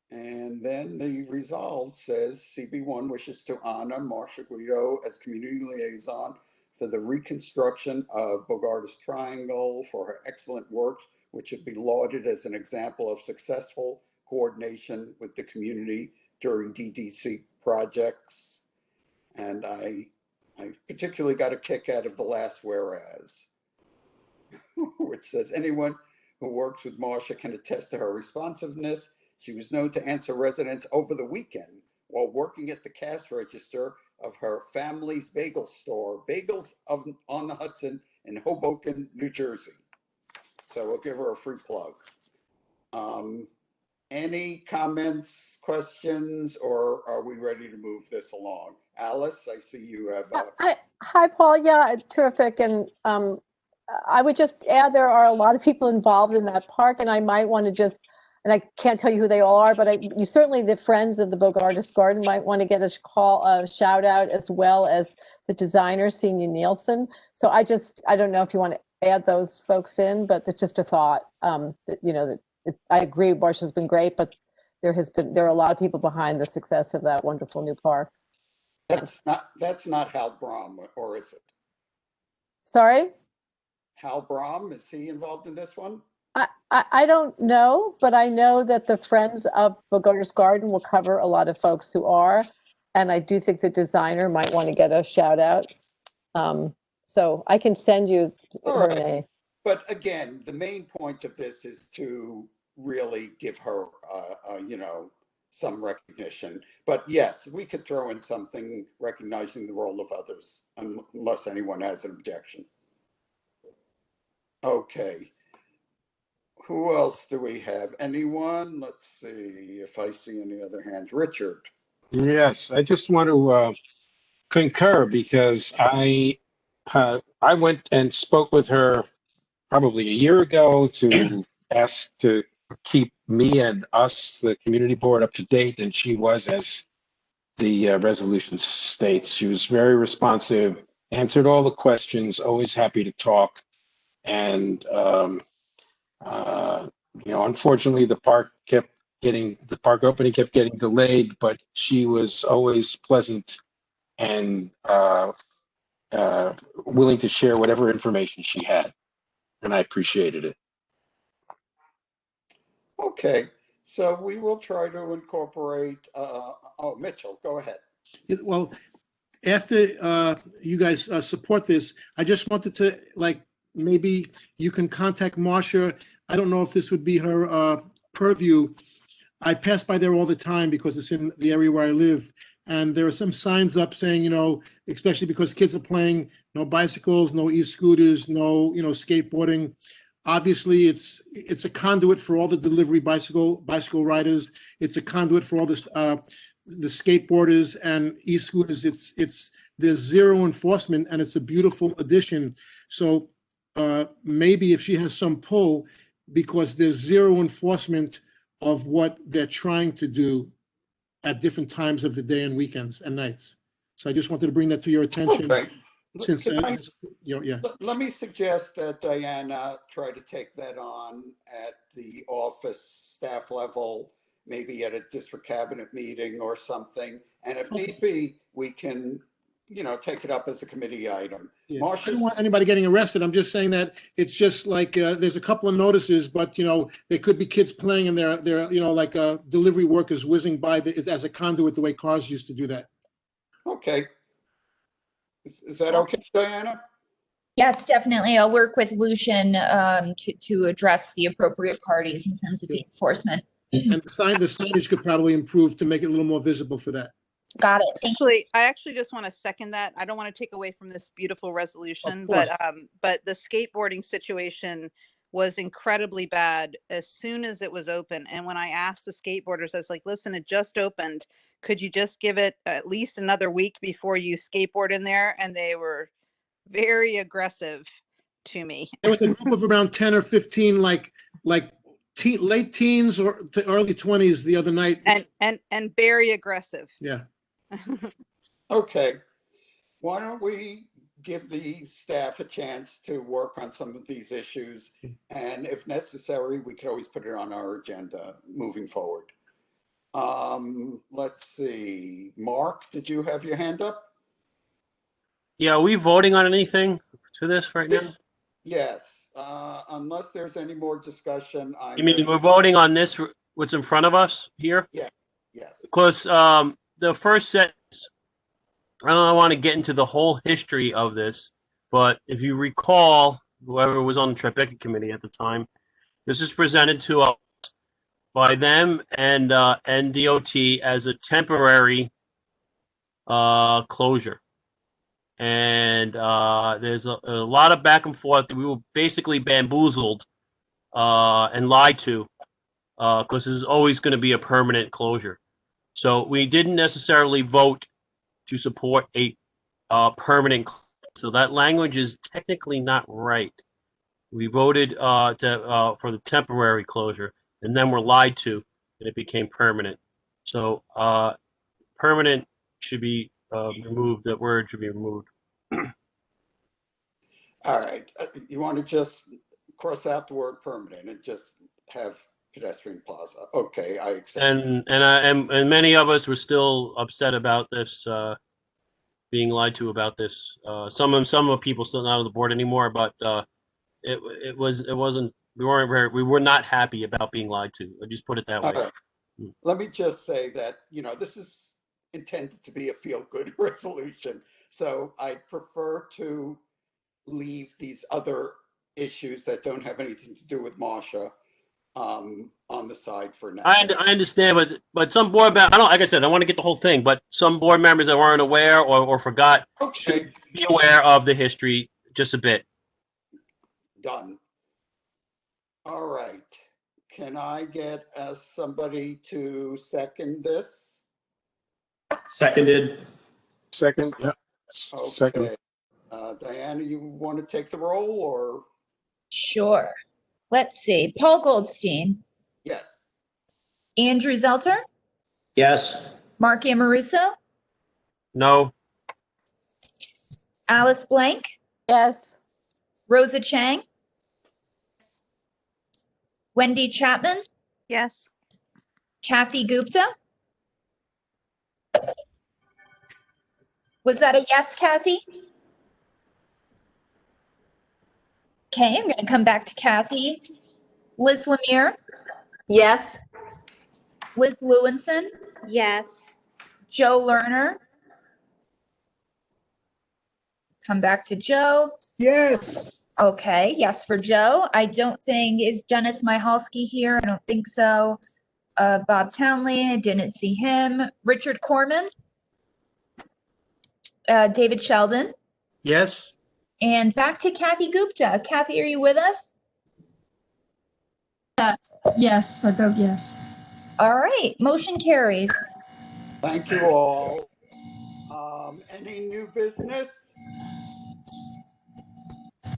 Speaker 2: And then the resolve says CB1 wishes to honor Marsha Guido as community liaison for the reconstruction of Bogartis Triangle for her excellent work, which should be lauded as an example of successful coordination with the community during DDC projects. And I particularly got a kick out of the last whereas, which says anyone who works with Marsha can attest to her responsiveness. She was known to answer residents over the weekend while working at the cash register of her family's bagel store, Bagels on the Hudson in Hoboken, New Jersey. So we'll give her a free plug. Any comments, questions, or are we ready to move this along? Alice, I see you have.
Speaker 7: Hi, Paul. Yeah, terrific. And I would just add there are a lot of people involved in that park, and I might want to just, and I can't tell you who they all are, but you certainly, the friends of the Bogartis Garden might want to get a shout out, as well as the designer, Senior Nielsen. So I don't know if you want to add those folks in, but it's just a thought. I agree, Marsha's been great, but there are a lot of people behind the success of that wonderful new park.
Speaker 2: That's not Hal Brom, or is it?
Speaker 7: Sorry?
Speaker 2: Hal Brom, is he involved in this one?
Speaker 7: I don't know, but I know that the Friends of Bogartis Garden will cover a lot of folks who are, and I do think the designer might want to get a shout out. So I can send you her name.
Speaker 2: But again, the main point of this is to really give her, some recognition. But yes, we could throw in something recognizing the role of others, unless anyone has an objection. Okay. Who else do we have? Anyone? Let's see if I see any other hands. Richard.
Speaker 8: Yes, I just want to concur, because I went and spoke with her probably a year ago to ask to keep me and us, the community board, up to date, and she was, as the resolution states. She was very responsive, answered all the questions, always happy to talk. And unfortunately, the park opening kept getting delayed, but she was always pleasant and willing to share whatever information she had, and I appreciated it.
Speaker 2: Okay, so we will try to incorporate, Mitchell, go ahead.
Speaker 6: Well, after you guys support this, I just wanted to, maybe you can contact Marsha. I don't know if this would be her purview. I pass by there all the time because it's in the area where I live. And there are some signs up saying, especially because kids are playing, no bicycles, no e-scooters, no, skateboarding. Obviously, it's a conduit for all the delivery bicycle riders. It's a conduit for all this, the skateboarders and e-scooters. There's zero enforcement, and it's a beautiful addition. So maybe if she has some pull, because there's zero enforcement of what they're trying to do at different times of the day and weekends and nights. So I just wanted to bring that to your attention.
Speaker 2: Okay.
Speaker 6: Since
Speaker 2: Let me suggest that Diana try to take that on at the office staff level, maybe at a district cabinet meeting or something. And if need be, we can, take it up as a committee item.
Speaker 6: Yeah. I don't want anybody getting arrested. I'm just saying that it's just like there's a couple of notices, but there could be kids playing and they're like delivery workers whizzing by as a conduit, the way cars used to do that.
Speaker 2: Okay. Is that okay, Diana?
Speaker 1: Yes, definitely. I'll work with Lucian to address the appropriate parties in terms of the enforcement.
Speaker 6: And the signage could probably improve to make it a little more visible for that.
Speaker 1: Got it. Thank you.
Speaker 18: I actually just want to second that. I don't want to take away from this beautiful resolution,
Speaker 6: Of course.
Speaker 18: but the skateboarding situation was incredibly bad as soon as it was open. And when I asked the skateboarders, I was like, listen, it just opened. Could you just give it at least another week before you skateboard in there? And they were very aggressive to me.
Speaker 6: There was a group of around 10 or 15, like late teens or to early 20s the other night.
Speaker 18: And very aggressive.
Speaker 6: Yeah.
Speaker 2: Okay. Why don't we give the staff a chance to work on some of these issues? And if necessary, we could always put it on our agenda moving forward. Let's see. Mark, did you have your hand up?
Speaker 19: Yeah, are we voting on anything to this right now?
Speaker 2: Yes. Unless there's any more discussion.
Speaker 19: You mean we're voting on this, what's in front of us here?
Speaker 2: Yeah. Yes.
Speaker 19: Because the first sentence, I don't want to get into the whole history of this, but if you recall, whoever was on the Tribeca committee at the time, this is presented to us by them and NDOT as a temporary closure. And there's a lot of back and forth. We were basically bamboozled and lied to because this is always going to be a permanent closure. So we didn't necessarily vote to support a permanent. So that language is technically not right. We voted for the temporary closure, and then we're lied to, and it became permanent. So permanent should be removed. That word should be removed.
Speaker 2: All right. You want to just cross out the word permanent and just have pedestrian plaza. Okay, I accept.
Speaker 19: And many of us were still upset about this, being lied to about this. Some of people still not on the board anymore, but it wasn't. We were not happy about being lied to. I just put it that way.
Speaker 2: Right. Let me just say that this is intended to be a feel-good resolution, so I prefer to leave these other issues that don't have anything to do with Marcia on the side for now.
Speaker 19: I understand, but some board members, like I said, I want to get the whole thing, but some board members that weren't aware or forgot should be aware of the history just a bit.
Speaker 2: Done. All right. Can I get somebody to second this?
Speaker 3: Seconded.
Speaker 8: Second, yeah.
Speaker 2: Okay.
Speaker 8: Second.
Speaker 2: Diana, you want to take the roll or?
Speaker 1: Sure. Let's see. Paul Goldstein.
Speaker 2: Yes.
Speaker 1: Andrew Zelter.
Speaker 3: Yes.
Speaker 1: Mark Amoruso.
Speaker 19: No.
Speaker 1: Alice Blank.
Speaker 7: Yes.
Speaker 1: Rosa Chang. Wendy Chapman.
Speaker 18: Yes.
Speaker 1: Kathy Gupta. Was that a yes, Kathy? Okay, I'm going to come back to Kathy. Liz Lemire.
Speaker 17: Yes.
Speaker 1: Liz Lewinson.
Speaker 11: Yes.
Speaker 1: Joe Lerner. Come back to Joe.
Speaker 16: Yes.
Speaker 1: Okay, yes for Joe. I don't think, is Dennis Myhalski here? I don't think so. Bob Townley, I didn't see him. Richard Corman. David Sheldon.
Speaker 16: Yes.
Speaker 1: And back to Kathy Gupta. Kathy, are you with us?
Speaker 9: Yes, I vote yes.
Speaker 1: All right, motion carries.
Speaker 2: Thank you all. Any new business?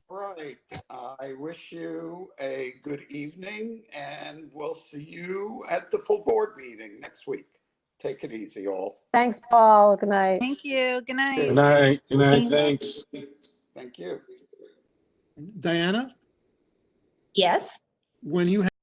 Speaker 2: Right. I wish you a good evening, and we'll see you at the full board meeting next week. Take it easy, all.
Speaker 7: Thanks, Paul. Good night.
Speaker 18: Thank you. Good night.
Speaker 8: Good night. Good night. Thanks.
Speaker 2: Thank you.
Speaker 6: Diana,
Speaker 1: Yes.
Speaker 6: when you